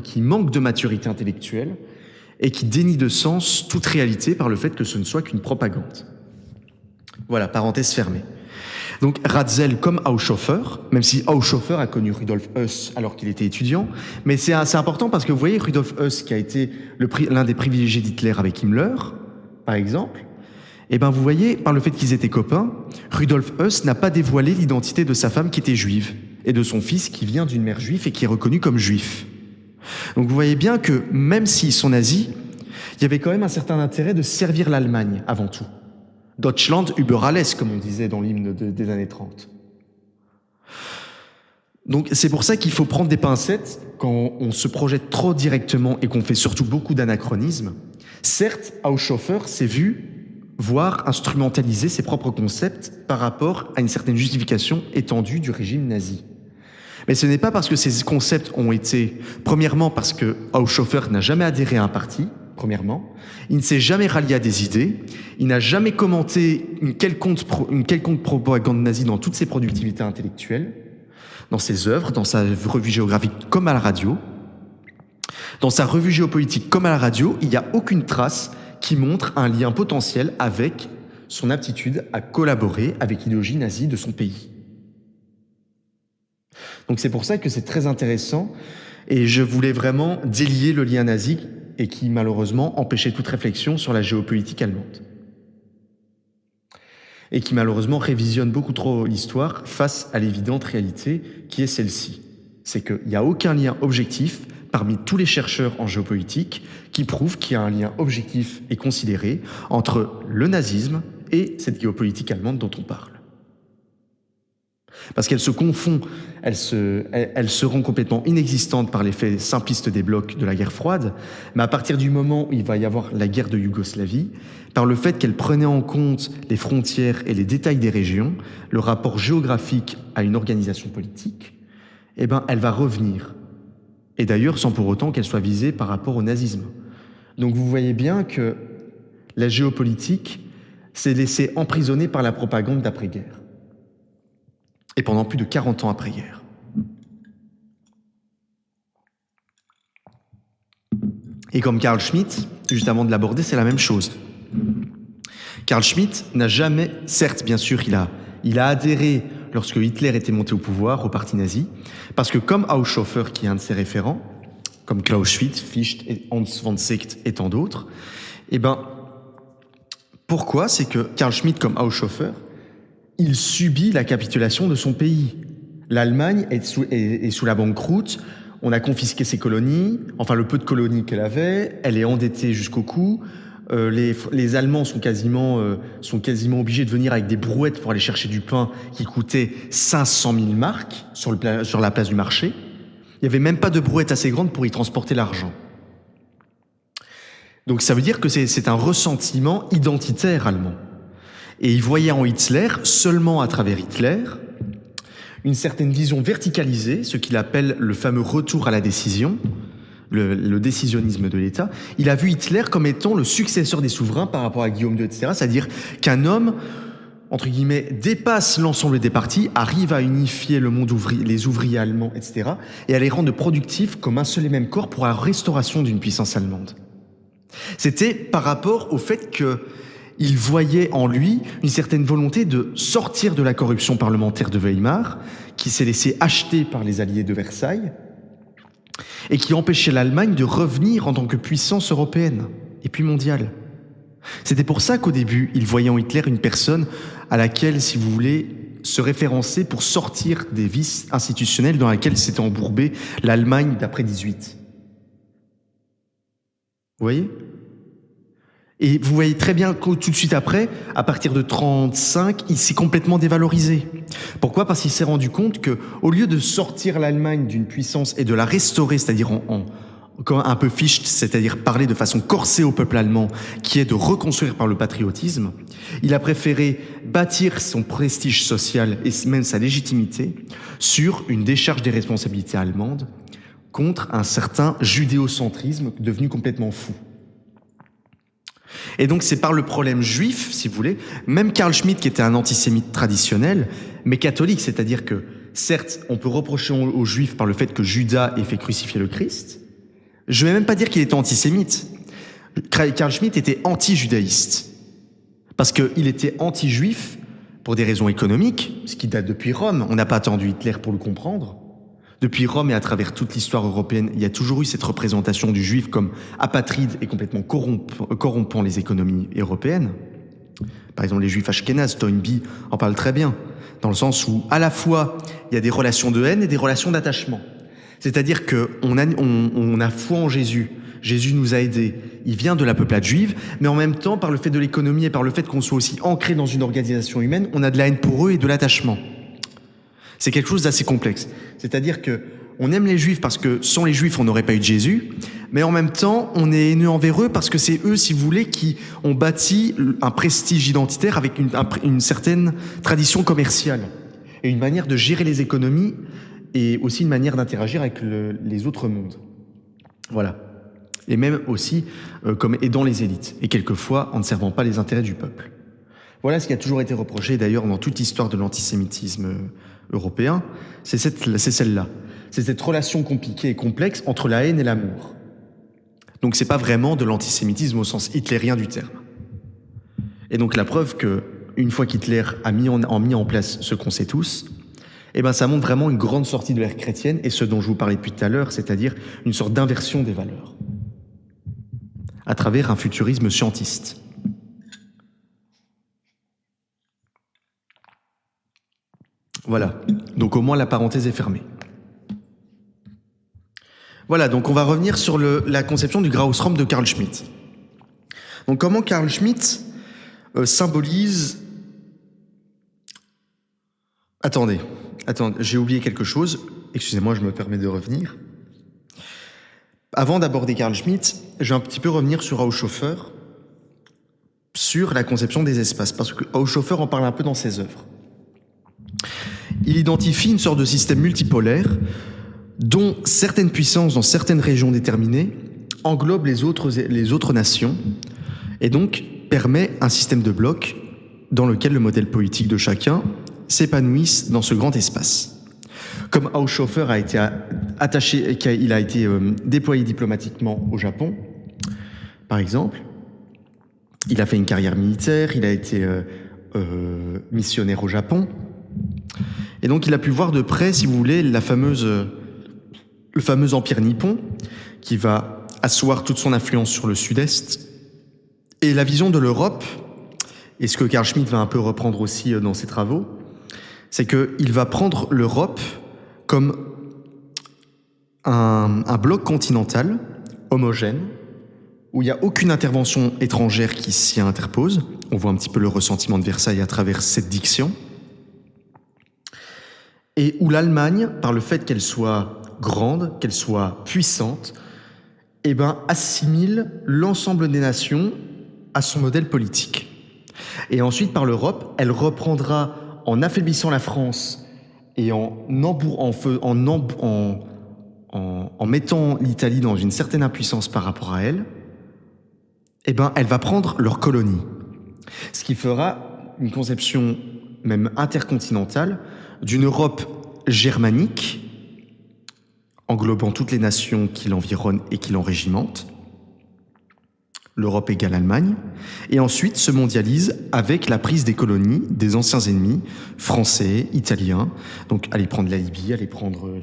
qui manque de maturité intellectuelle et qui dénie de sens toute réalité par le fait que ce ne soit qu'une propagande. Voilà, parenthèse fermée. Donc Ratzel comme Haushofer, même si Haushofer a connu Rudolf Höss alors qu'il était étudiant, mais c'est important parce que vous voyez Rudolf Höss qui a été l'un des privilégiés d'Hitler avec Himmler, par exemple, et ben vous voyez, par le fait qu'ils étaient copains, Rudolf Höss n'a pas dévoilé l'identité de sa femme qui était juive et de son fils qui vient d'une mère juive et qui est reconnu comme juif. Donc vous voyez bien que même s'ils sont nazis, il y avait quand même un certain intérêt de servir l'Allemagne avant tout. Deutschland über alles, comme on disait dans l'hymne des années 30. Donc c'est pour ça qu'il faut prendre des pincettes quand on se projette trop directement et qu'on fait surtout beaucoup d'anachronismes. Certes, Haushofer s'est vu voire instrumentaliser ses propres concepts par rapport à une certaine justification étendue du régime nazi. Mais ce n'est pas parce que ces concepts ont été, premièrement parce que Haushofer n'a jamais adhéré à un parti, premièrement, il ne s'est jamais rallié à des idées, il n'a jamais commenté une quelconque propagande nazie dans toutes ses productivités intellectuelles, dans ses œuvres, dans sa revue géographique comme à la radio. Dans sa revue géopolitique comme à la radio, il n'y a aucune trace qui montre un lien potentiel avec son aptitude à collaborer avec l'idéologie nazie de son pays. Donc c'est pour ça que c'est très intéressant et je voulais vraiment délier le lien nazi et qui malheureusement empêchait toute réflexion sur la géopolitique allemande. Et qui malheureusement révisionne beaucoup trop l'histoire face à l'évidente réalité qui est celle-ci. C'est qu'il n'y a aucun lien objectif parmi tous les chercheurs en géopolitique qui prouve qu'il y a un lien objectif et considéré entre le nazisme et cette géopolitique allemande dont on parle. Parce qu'elle se confond, elle se rend complètement inexistante par l'effet simpliste des blocs de la guerre froide, mais à partir du moment où il va y avoir la guerre de Yougoslavie, par le fait qu'elle prenait en compte les frontières et les détails des régions, le rapport géographique à une organisation politique, eh ben, elle va revenir. Et d'ailleurs, sans pour autant qu'elle soit visée par rapport au nazisme. Donc vous voyez bien que la géopolitique s'est laissée emprisonner par la propagande d'après-guerre. Et pendant plus de 40 ans après-guerre. Et comme Carl Schmitt, juste avant de l'aborder, c'est la même chose. Carl Schmitt n'a jamais, certes, bien sûr, il a adhéré lorsque Hitler était monté au pouvoir, au parti nazi, parce que comme Haushofer, qui est un de ses référents, comme Clausewitz, Fichte, et Hans von Seeckt et tant d'autres, eh ben, pourquoi? C'est que Carl Schmitt, comme Haushofer, il subit la capitulation de son pays. L'Allemagne est sous la banqueroute, on a confisqué ses colonies, enfin le peu de colonies qu'elle avait, elle est endettée jusqu'au cou, les Allemands sont quasiment obligés de venir avec des brouettes pour aller chercher du pain qui coûtait 500 000 marks sur la place du marché. Il n'y avait même pas de brouette assez grande pour y transporter l'argent. Donc ça veut dire que c'est un ressentiment identitaire allemand. Et il voyait en Hitler, seulement à travers Hitler, une certaine vision verticalisée, ce qu'il appelle le fameux retour à la décision, le décisionnisme de l'État. Il a vu Hitler comme étant le successeur des souverains par rapport à Guillaume II, etc. C'est-à-dire qu'un homme, entre guillemets, dépasse l'ensemble des partis, arrive à unifier le monde les ouvriers allemands, etc. et à les rendre productifs comme un seul et même corps pour la restauration d'une puissance allemande. C'était par rapport au fait que il voyait en lui une certaine volonté de sortir de la corruption parlementaire de Weimar, qui s'est laissé acheter par les alliés de Versailles, et qui empêchait l'Allemagne de revenir en tant que puissance européenne, et puis mondiale. C'était pour ça qu'au début, il voyait en Hitler une personne à laquelle, si vous voulez, se référencer pour sortir des vices institutionnels dans lesquels s'était embourbée l'Allemagne d'après 18. Vous voyez ? Et vous voyez très bien que tout de suite après, à partir de 1935, il s'est complètement dévalorisé. Pourquoi ? Parce qu'il s'est rendu compte que, au lieu de sortir l'Allemagne d'une puissance et de la restaurer, c'est-à-dire comme un peu Fichte, c'est-à-dire parler de façon corsée au peuple allemand, qui est de reconstruire par le patriotisme, il a préféré bâtir son prestige social et même sa légitimité sur une décharge des responsabilités allemandes contre un certain judéocentrisme devenu complètement fou. Et donc c'est par le problème juif, si vous voulez, même Carl Schmitt qui était un antisémite traditionnel, mais catholique, c'est-à-dire que certes, on peut reprocher aux Juifs par le fait que Judas ait fait crucifier le Christ. Je ne vais même pas dire qu'il était antisémite. Carl Schmitt était anti-judaïste. Parce qu'il était anti-juif pour des raisons économiques, ce qui date depuis Rome. On n'a pas attendu Hitler pour le comprendre. Depuis Rome et à travers toute l'histoire européenne, il y a toujours eu cette représentation du juif comme apatride et complètement corrompant les économies européennes. Par exemple, les juifs ashkénazes, Toynbee en parle très bien, dans le sens où, à la fois, il y a des relations de haine et des relations d'attachement. C'est-à-dire qu'on a foi en Jésus. Jésus nous a aidés. Il vient de la peuplade juive, mais en même temps, par le fait de l'économie et par le fait qu'on soit aussi ancré dans une organisation humaine, on a de la haine pour eux et de l'attachement. C'est quelque chose d'assez complexe. C'est-à-dire que on aime les Juifs parce que sans les Juifs, on n'aurait pas eu de Jésus, mais en même temps, on est haineux envers eux parce que c'est eux, si vous voulez, qui ont bâti un prestige identitaire avec une certaine tradition commerciale et une manière de gérer les économies et aussi une manière d'interagir avec les autres mondes. Voilà. Et même aussi comme aidant les élites, et quelquefois en ne servant pas les intérêts du peuple. Voilà ce qui a toujours été reproché, d'ailleurs, dans toute l'histoire de l'antisémitisme européen, c'est celle-là. C'est cette relation compliquée et complexe entre la haine et l'amour. Donc c'est pas vraiment de l'antisémitisme au sens hitlérien du terme. Et donc la preuve que, une fois qu'Hitler a mis en place ce qu'on sait tous, eh ben ça montre vraiment une grande sortie de l'ère chrétienne et ce dont je vous parlais depuis tout à l'heure, c'est-à-dire une sorte d'inversion des valeurs, à travers un futurisme scientiste. Voilà, donc au moins la parenthèse est fermée. Voilà, donc on va revenir sur la conception du Grausraum de Carl Schmitt. Donc comment Carl Schmitt symbolise... Attendez, j'ai oublié quelque chose. Excusez-moi, je me permets de revenir. Avant d'aborder Carl Schmitt, je vais un petit peu revenir sur Haushofer, sur la conception des espaces, parce que Haushofer en parle un peu dans ses œuvres. Il identifie une sorte de système multipolaire dont certaines puissances dans certaines régions déterminées englobent les autres nations et donc permet un système de blocs dans lequel le modèle politique de chacun s'épanouisse dans ce grand espace. Comme Haushofer a été déployé diplomatiquement au Japon, par exemple, il a fait une carrière militaire, il a été missionnaire au Japon, et donc il a pu voir de près, si vous voulez, le fameux empire nippon, qui va asseoir toute son influence sur le sud-est, et la vision de l'Europe, et ce que Carl Schmitt va un peu reprendre aussi dans ses travaux, c'est qu'il va prendre l'Europe comme un bloc continental, homogène, où il n'y a aucune intervention étrangère qui s'y interpose. On voit un petit peu le ressentiment de Versailles à travers cette diction. Et où l'Allemagne, par le fait qu'elle soit grande, qu'elle soit puissante, assimile l'ensemble des nations à son modèle politique. Et ensuite, par l'Europe, elle reprendra, en affaiblissant la France et en mettant l'Italie dans une certaine impuissance par rapport à elle, elle va prendre leurs colonies. Ce qui fera une conception même intercontinentale d'une Europe germanique, englobant toutes les nations qui l'environnent et qui l'enrégimentent, l'Europe égale Allemagne, et ensuite se mondialise avec la prise des colonies des anciens ennemis, français, italiens, donc aller prendre la Libye, aller prendre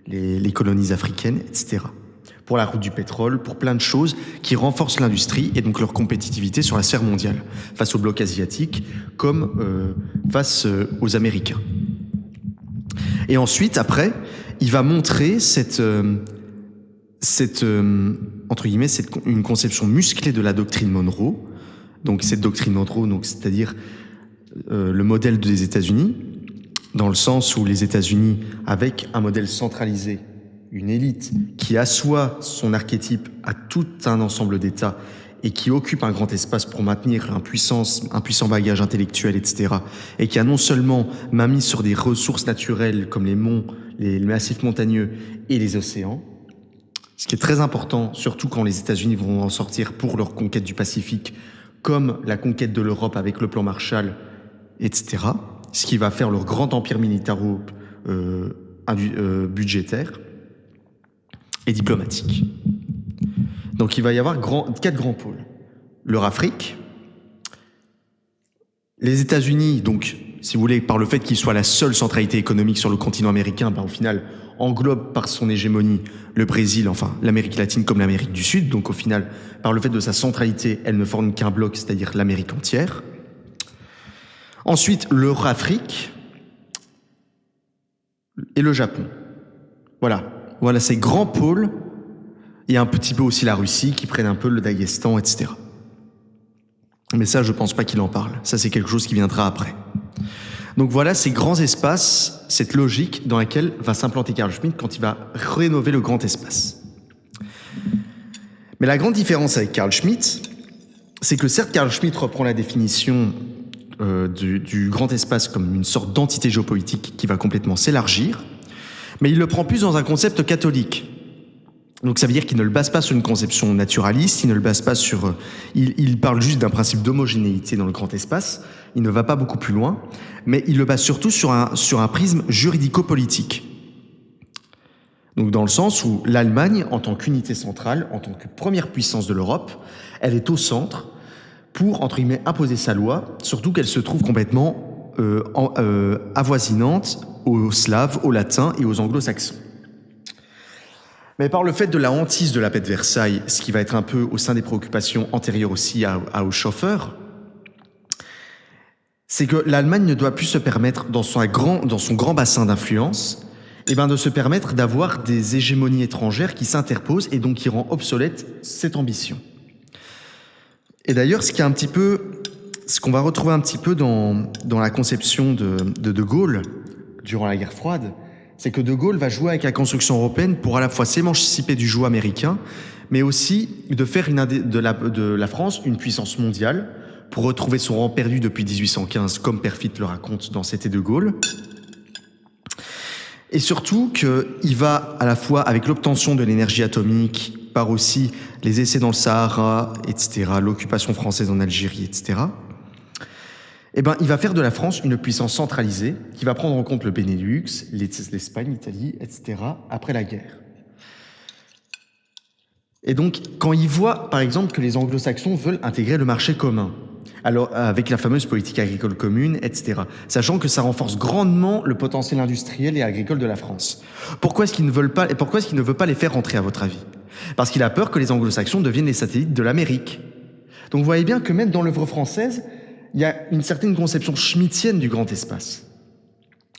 les colonies africaines, etc. Pour la route du pétrole, pour plein de choses qui renforcent l'industrie et donc leur compétitivité sur la sphère mondiale, face au bloc asiatique comme face aux Américains. Et ensuite, après, il va montrer une conception musclée de la doctrine Monroe. Donc cette doctrine Monroe, c'est-à-dire le modèle des États-Unis, dans le sens où les États-Unis, avec un modèle centralisé, une élite qui assoit son archétype à tout un ensemble d'États et qui occupe un grand espace pour maintenir un puissant bagage intellectuel, etc., et qui a non seulement mainmise sur des ressources naturelles comme les monts, les massifs montagneux et les océans, ce qui est très important, surtout quand les États-Unis vont en sortir pour leur conquête du Pacifique, comme la conquête de l'Europe avec le plan Marshall, etc., ce qui va faire leur grand empire militaro-budgétaire et diplomatique. Donc il va y avoir 4 grands pôles. L'Eurafrique, les États-Unis, donc si vous voulez, par le fait qu'ils soient la seule centralité économique sur le continent américain, au final, englobe par son hégémonie le Brésil, enfin l'Amérique latine comme l'Amérique du Sud. Donc au final, par le fait de sa centralité, elle ne forme qu'un bloc, c'est-à-dire l'Amérique entière. Ensuite, l'Eurafrique et le Japon. Voilà ces grands pôles. Il y a un petit peu aussi la Russie qui prenne un peu le Daghestan, etc. Mais ça, je pense pas qu'il en parle. Ça, c'est quelque chose qui viendra après. Donc voilà ces grands espaces, cette logique dans laquelle va s'implanter Carl Schmitt quand il va rénover le grand espace. Mais la grande différence avec Carl Schmitt, c'est que certes, Carl Schmitt reprend la définition du grand espace comme une sorte d'entité géopolitique qui va complètement s'élargir, mais il le prend plus dans un concept catholique. Donc ça veut dire qu'il ne le base pas sur une conception naturaliste, il ne le base pas sur... Il parle juste d'un principe d'homogénéité dans le grand espace, il ne va pas beaucoup plus loin, mais il le base surtout sur un prisme juridico-politique. Donc dans le sens où l'Allemagne, en tant qu'unité centrale, en tant que première puissance de l'Europe, elle est au centre pour, entre guillemets, imposer sa loi, surtout qu'elle se trouve complètement avoisinante aux Slaves, aux Latins et aux Anglo-Saxons. Mais par le fait de la hantise de la paix de Versailles, ce qui va être un peu au sein des préoccupations antérieures aussi à Hochhofer, c'est que l'Allemagne ne doit plus se permettre, dans son grand bassin d'influence, de se permettre d'avoir des hégémonies étrangères qui s'interposent et donc qui rend obsolète cette ambition. Et d'ailleurs, ce qu'on va retrouver un petit peu dans la conception de Gaulle durant la guerre froide, c'est que De Gaulle va jouer avec la construction européenne pour à la fois s'émanciper du joug américain, mais aussi de faire de la France une puissance mondiale pour retrouver son rang perdu depuis 1815, comme Perfit le raconte dans C'était De Gaulle. Et surtout qu'il va, à la fois avec l'obtention de l'énergie atomique, par aussi les essais dans le Sahara, etc., l'occupation française en Algérie, etc., il va faire de la France une puissance centralisée qui va prendre en compte le Benelux, l'Espagne, l'Italie, etc., après la guerre. Et donc, quand il voit, par exemple, que les anglo-saxons veulent intégrer le marché commun, alors avec la fameuse politique agricole commune, etc., sachant que ça renforce grandement le potentiel industriel et agricole de la France. Pourquoi est-ce qu'il ne veut pas les faire rentrer, à votre avis ? Parce qu'il a peur que les anglo-saxons deviennent les satellites de l'Amérique. Donc vous voyez bien que même dans l'œuvre française, il y a une certaine conception schmittienne du grand espace.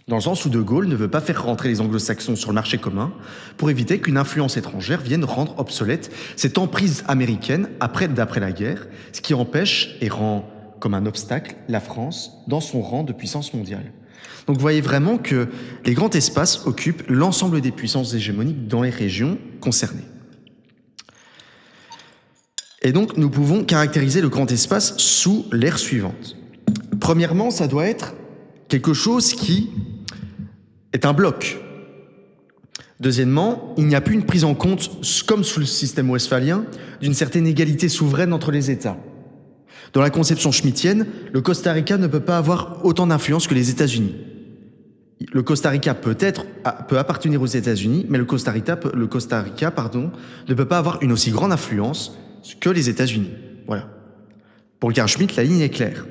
Dans le sens où De Gaulle ne veut pas faire rentrer les anglo-saxons sur le marché commun pour éviter qu'une influence étrangère vienne rendre obsolète cette emprise américaine d'après la guerre, ce qui empêche et rend comme un obstacle la France dans son rang de puissance mondiale. Donc vous voyez vraiment que les grands espaces occupent l'ensemble des puissances hégémoniques dans les régions concernées. Et donc, nous pouvons caractériser le grand espace sous l'ère suivante. Premièrement, ça doit être quelque chose qui est un bloc. Deuxièmement, il n'y a plus une prise en compte, comme sous le système westphalien, d'une certaine égalité souveraine entre les États. Dans la conception schmittienne, le Costa Rica ne peut pas avoir autant d'influence que les États-Unis. Le Costa Rica peut appartenir aux États-Unis, mais le Costa Rica, ne peut pas avoir une aussi grande influence que les États-Unis. Voilà. Pour Carl Schmitt, la ligne est claire.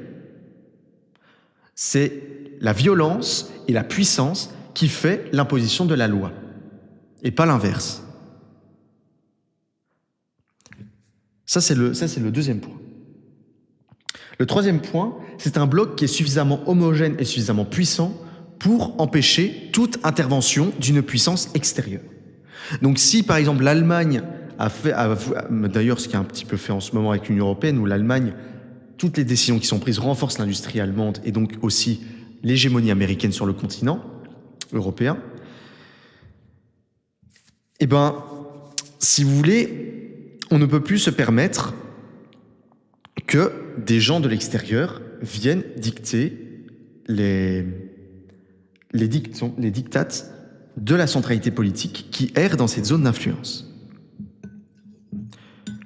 C'est la violence et la puissance qui fait l'imposition de la loi, et pas l'inverse. Ça, c'est le deuxième point. Le troisième point, c'est un bloc qui est suffisamment homogène et suffisamment puissant pour empêcher toute intervention d'une puissance extérieure. Donc si, par exemple, l'Allemagne d'ailleurs, ce qui est un petit peu fait en ce moment avec l'Union européenne, où l'Allemagne, toutes les décisions qui sont prises renforcent l'industrie allemande et donc aussi l'hégémonie américaine sur le continent européen. Si vous voulez, on ne peut plus se permettre que des gens de l'extérieur viennent dicter les dictates de la centralité politique qui erre dans cette zone d'influence.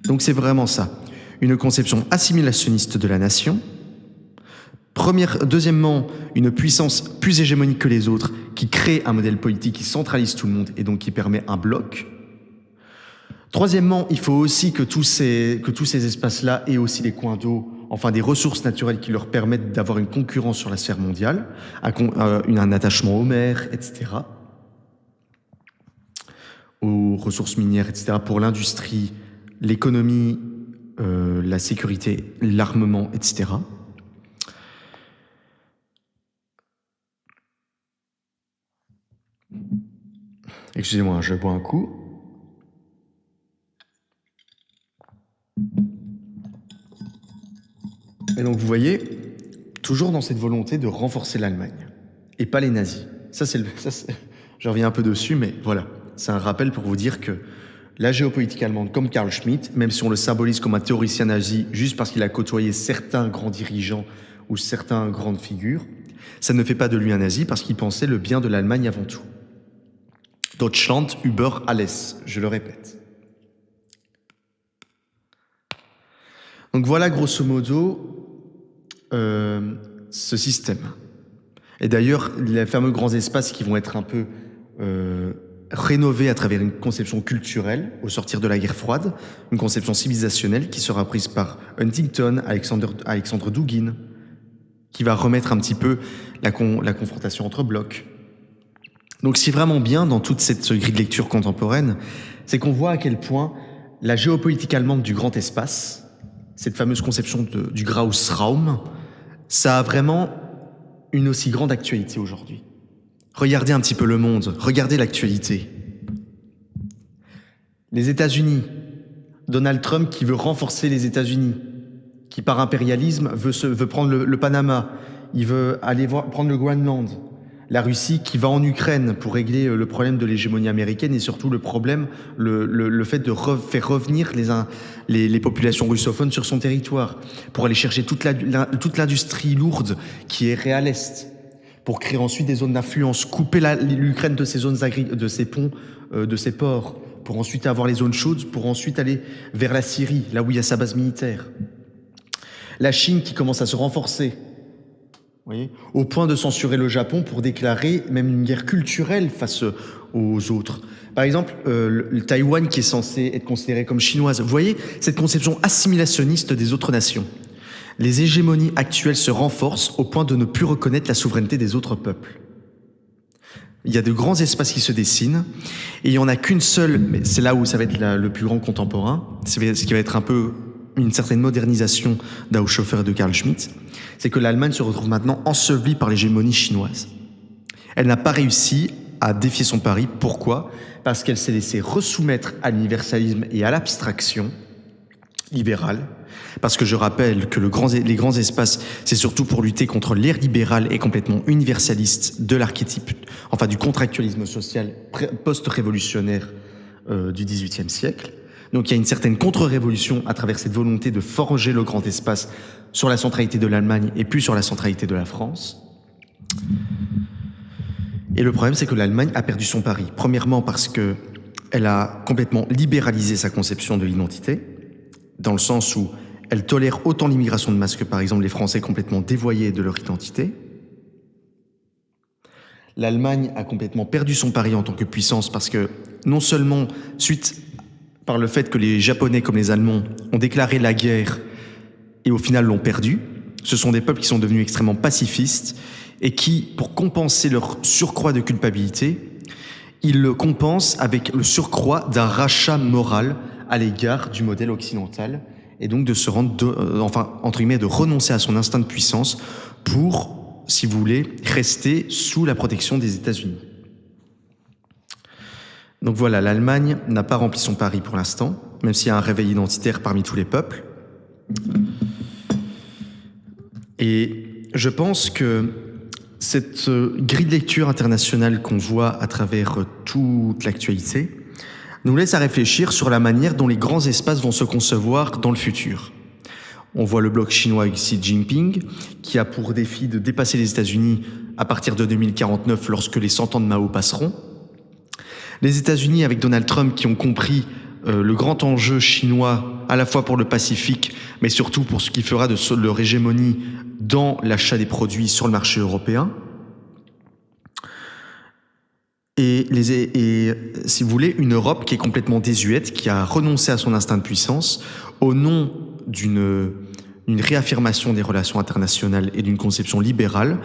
Donc c'est vraiment ça. une conception assimilationniste de la nation. Deuxièmement, une puissance plus hégémonique que les autres qui crée un modèle politique qui centralise tout le monde et donc qui permet un bloc. Troisièmement, il faut aussi que tous ces espaces-là aient aussi des coins d'eau, enfin des ressources naturelles qui leur permettent d'avoir une concurrence sur la sphère mondiale, un attachement aux mers, etc., aux ressources minières, etc., pour l'industrie, l'économie, la sécurité, l'armement, etc. Excusez-moi, je bois un coup. Et donc vous voyez, toujours dans cette volonté de renforcer l'Allemagne, et pas les nazis. Je reviens un peu dessus, mais voilà, c'est un rappel pour vous dire que la géopolitique allemande, comme Carl Schmitt, même si on le symbolise comme un théoricien nazi juste parce qu'il a côtoyé certains grands dirigeants ou certaines grandes figures, ça ne fait pas de lui un nazi parce qu'il pensait le bien de l'Allemagne avant tout. Deutschland über alles, je le répète. Donc voilà grosso modo ce système. Et d'ailleurs, les fameux grands espaces qui vont être un peu rénovés à travers une conception culturelle au sortir de la guerre froide, une conception civilisationnelle qui sera prise par Huntington, Alexandre Dugin, qui va remettre un petit peu la confrontation entre blocs. Donc ce qui est vraiment bien dans toute cette grille de lecture contemporaine, c'est qu'on voit à quel point la géopolitique allemande du grand espace, cette fameuse conception du Großraum, ça a vraiment une aussi grande actualité aujourd'hui. Regardez un petit peu le monde, regardez l'actualité. Les États-Unis, Donald Trump qui veut renforcer les États-Unis, qui par impérialisme veut prendre le Panama, il veut aller prendre le Groenland. La Russie qui va en Ukraine pour régler le problème de l'hégémonie américaine et surtout le problème, le fait de faire revenir les populations russophones sur son territoire, pour aller chercher toute l'industrie lourde qui est à l'Est, pour créer ensuite des zones d'influence, couper l'Ukraine de ses zones de ses ponts, de ses ports, pour ensuite avoir les zones chaudes, pour ensuite aller vers la Syrie, là où il y a sa base militaire. La Chine qui commence à se renforcer, voyez, au point de censurer le Japon pour déclarer même une guerre culturelle face aux autres. Par exemple, le Taïwan qui est censé être considéré comme chinoise. Vous voyez, cette conception assimilationniste des autres nations. Les hégémonies actuelles se renforcent au point de ne plus reconnaître la souveraineté des autres peuples. Il y a de grands espaces qui se dessinent, et il n'y en a qu'une seule, mais c'est là où ça va être le plus grand contemporain, ce qui va être un peu une certaine modernisation d'Haushofer et de Carl Schmitt, c'est que l'Allemagne se retrouve maintenant ensevelie par l'hégémonie chinoise. Elle n'a pas réussi à défier son pari. Pourquoi ? Parce qu'elle s'est laissée resoumettre à l'universalisme et à l'abstraction libérale. Parce que je rappelle que les grands espaces, c'est surtout pour lutter contre l'ère libérale et complètement universaliste de l'archétype, enfin du contractualisme social post-révolutionnaire du XVIIIe siècle. Donc il y a une certaine contre-révolution à travers cette volonté de forger le grand espace sur la centralité de l'Allemagne et puis sur la centralité de la France. Et le problème, c'est que l'Allemagne a perdu son pari. Premièrement parce qu'elle a complètement libéralisé sa conception de l'identité, dans le sens où elle tolère autant l'immigration de masse que par exemple les Français complètement dévoyés de leur identité. L'Allemagne a complètement perdu son pari en tant que puissance parce que non seulement suite par le fait que les Japonais comme les Allemands ont déclaré la guerre et au final l'ont perdue, ce sont des peuples qui sont devenus extrêmement pacifistes et qui, pour compenser leur surcroît de culpabilité, ils le compensent avec le surcroît d'un rachat moral à l'égard du modèle occidental et donc de se rendre, entre guillemets, de renoncer à son instinct de puissance pour, si vous voulez, rester sous la protection des États-Unis. Donc voilà, l'Allemagne n'a pas rempli son pari pour l'instant, même s'il y a un réveil identitaire parmi tous les peuples. Et je pense que cette grille de lecture internationale qu'on voit à travers toute l'actualité nous laisse à réfléchir sur la manière dont les grands espaces vont se concevoir dans le futur. On voit le bloc chinois avec Xi Jinping, qui a pour défi de dépasser les États-Unis à partir de 2049 lorsque les 100 ans de Mao passeront. Les États-Unis avec Donald Trump qui ont compris le grand enjeu chinois, à la fois pour le Pacifique, mais surtout pour ce qui fera de leur hégémonie dans l'achat des produits sur le marché européen. Et si vous voulez, une Europe qui est complètement désuète, qui a renoncé à son instinct de puissance au nom d'une réaffirmation des relations internationales et d'une conception libérale,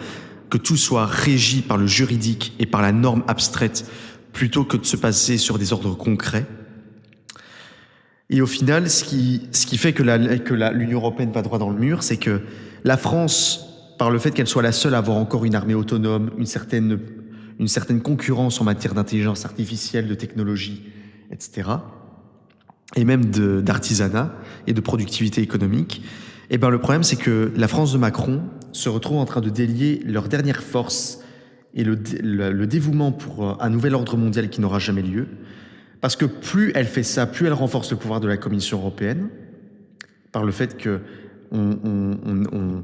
que tout soit régi par le juridique et par la norme abstraite plutôt que de se passer sur des ordres concrets. Et au final, ce qui fait que l'Union européenne va droit dans le mur, c'est que la France, par le fait qu'elle soit la seule à avoir encore une armée autonome, une certaine concurrence en matière d'intelligence artificielle, de technologie, etc., et même d'artisanat et de productivité économique, et ben le problème, c'est que la France de Macron se retrouve en train de délier leur dernière force et le dévouement pour un nouvel ordre mondial qui n'aura jamais lieu. Parce que plus elle fait ça, plus elle renforce le pouvoir de la Commission européenne, par le fait que on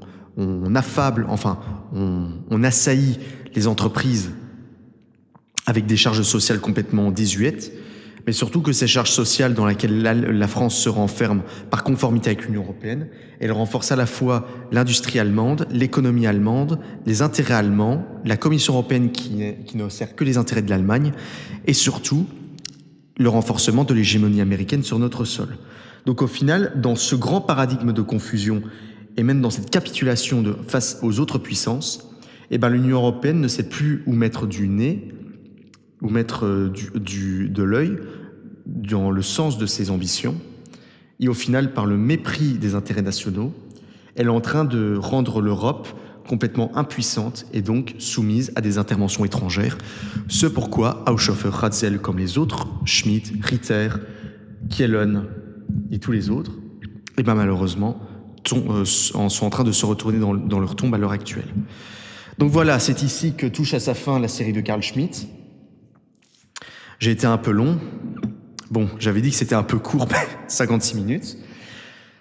affable, enfin, on assaillit les entreprises avec des charges sociales complètement désuètes, mais surtout que ces charges sociales dans lesquelles la France se renferme par conformité avec l'Union européenne, elle renforce à la fois l'industrie allemande, l'économie allemande, les intérêts allemands, la Commission européenne qui ne sert que les intérêts de l'Allemagne, et surtout le renforcement de l'hégémonie américaine sur notre sol. Donc au final, dans ce grand paradigme de confusion, et même dans cette capitulation face aux autres puissances, eh ben, l'Union européenne ne sait plus où mettre du nez, où mettre de l'œil dans le sens de ses ambitions. Et au final, par le mépris des intérêts nationaux, elle est en train de rendre l'Europe complètement impuissante et donc soumise à des interventions étrangères. Ce pourquoi Haushofer, Ratzel comme les autres, Schmitt, Ritter, Kielen et tous les autres, et ben malheureusement, sont en train de se retourner dans leur tombe à l'heure actuelle. Donc voilà, c'est ici que touche à sa fin la série de Carl Schmitt. J'ai été un peu long. Bon, j'avais dit que c'était un peu court, 56 minutes.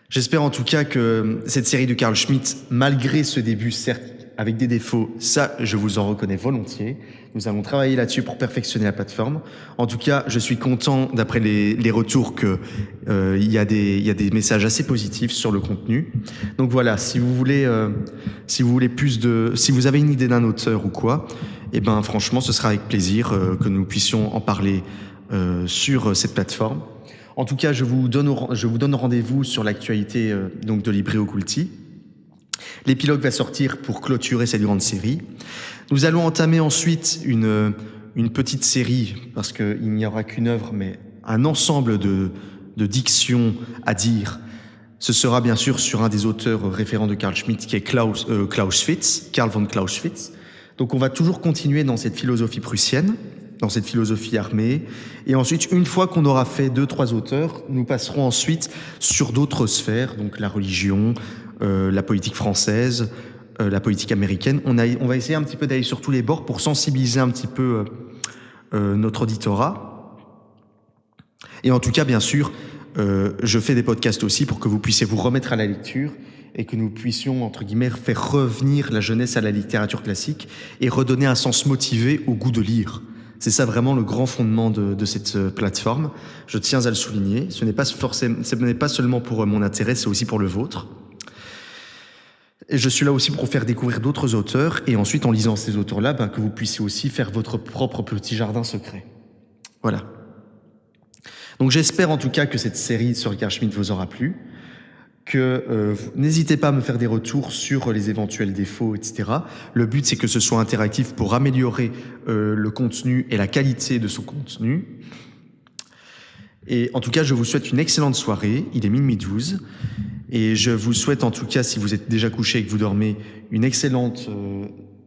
J'espère en tout cas que cette série de Carl Schmitt, malgré ce début, certes, avec des défauts, ça, je vous en reconnais volontiers. Nous allons travailler là-dessus pour perfectionner la plateforme. En tout cas, je suis content, d'après les retours, que il y a des messages assez positifs sur le contenu. Donc voilà, si vous avez une idée d'un auteur ou quoi, eh ben franchement, ce sera avec plaisir que nous puissions en parler sur cette plateforme. En tout cas, je vous donne rendez-vous sur l'actualité donc de Libri Occulti. L'épilogue va sortir pour clôturer cette grande série. Nous allons entamer ensuite une petite série, parce qu'il n'y aura qu'une œuvre, mais un ensemble de dictions à dire. Ce sera bien sûr sur un des auteurs référents de Carl Schmitt, qui est Karl von Clausewitz. Donc on va toujours continuer dans cette philosophie prussienne, dans cette philosophie armée. Et ensuite, une fois qu'on aura fait 2-3 auteurs, nous passerons ensuite sur d'autres sphères, donc la religion, la politique française, la politique américaine. On va essayer un petit peu d'aller sur tous les bords pour sensibiliser un petit peu notre auditorat. Et en tout cas, bien sûr, je fais des podcasts aussi pour que vous puissiez vous remettre à la lecture et que nous puissions, entre guillemets, faire revenir la jeunesse à la littérature classique et redonner un sens motivé au goût de lire. C'est ça vraiment le grand fondement de cette plateforme. Je tiens à le souligner. Ce n'est pas seulement pour mon intérêt, c'est aussi pour le vôtre. Et je suis là aussi pour vous faire découvrir d'autres auteurs et ensuite, en lisant ces auteurs-là, que vous puissiez aussi faire votre propre petit jardin secret. Voilà. Donc j'espère en tout cas que cette série sur Carl Schmitt vous aura plu, que n'hésitez pas à me faire des retours sur les éventuels défauts, etc. Le but, c'est que ce soit interactif pour améliorer le contenu et la qualité de son contenu. Et en tout cas, je vous souhaite une excellente soirée. Il est minuit 12. Et je vous souhaite en tout cas, si vous êtes déjà couché et que vous dormez, une excellente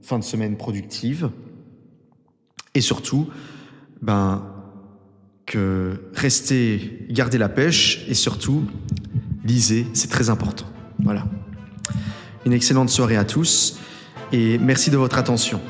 fin de semaine productive. Et surtout, gardez la pêche et surtout, lisez, c'est très important. Voilà. Une excellente soirée à tous et merci de votre attention.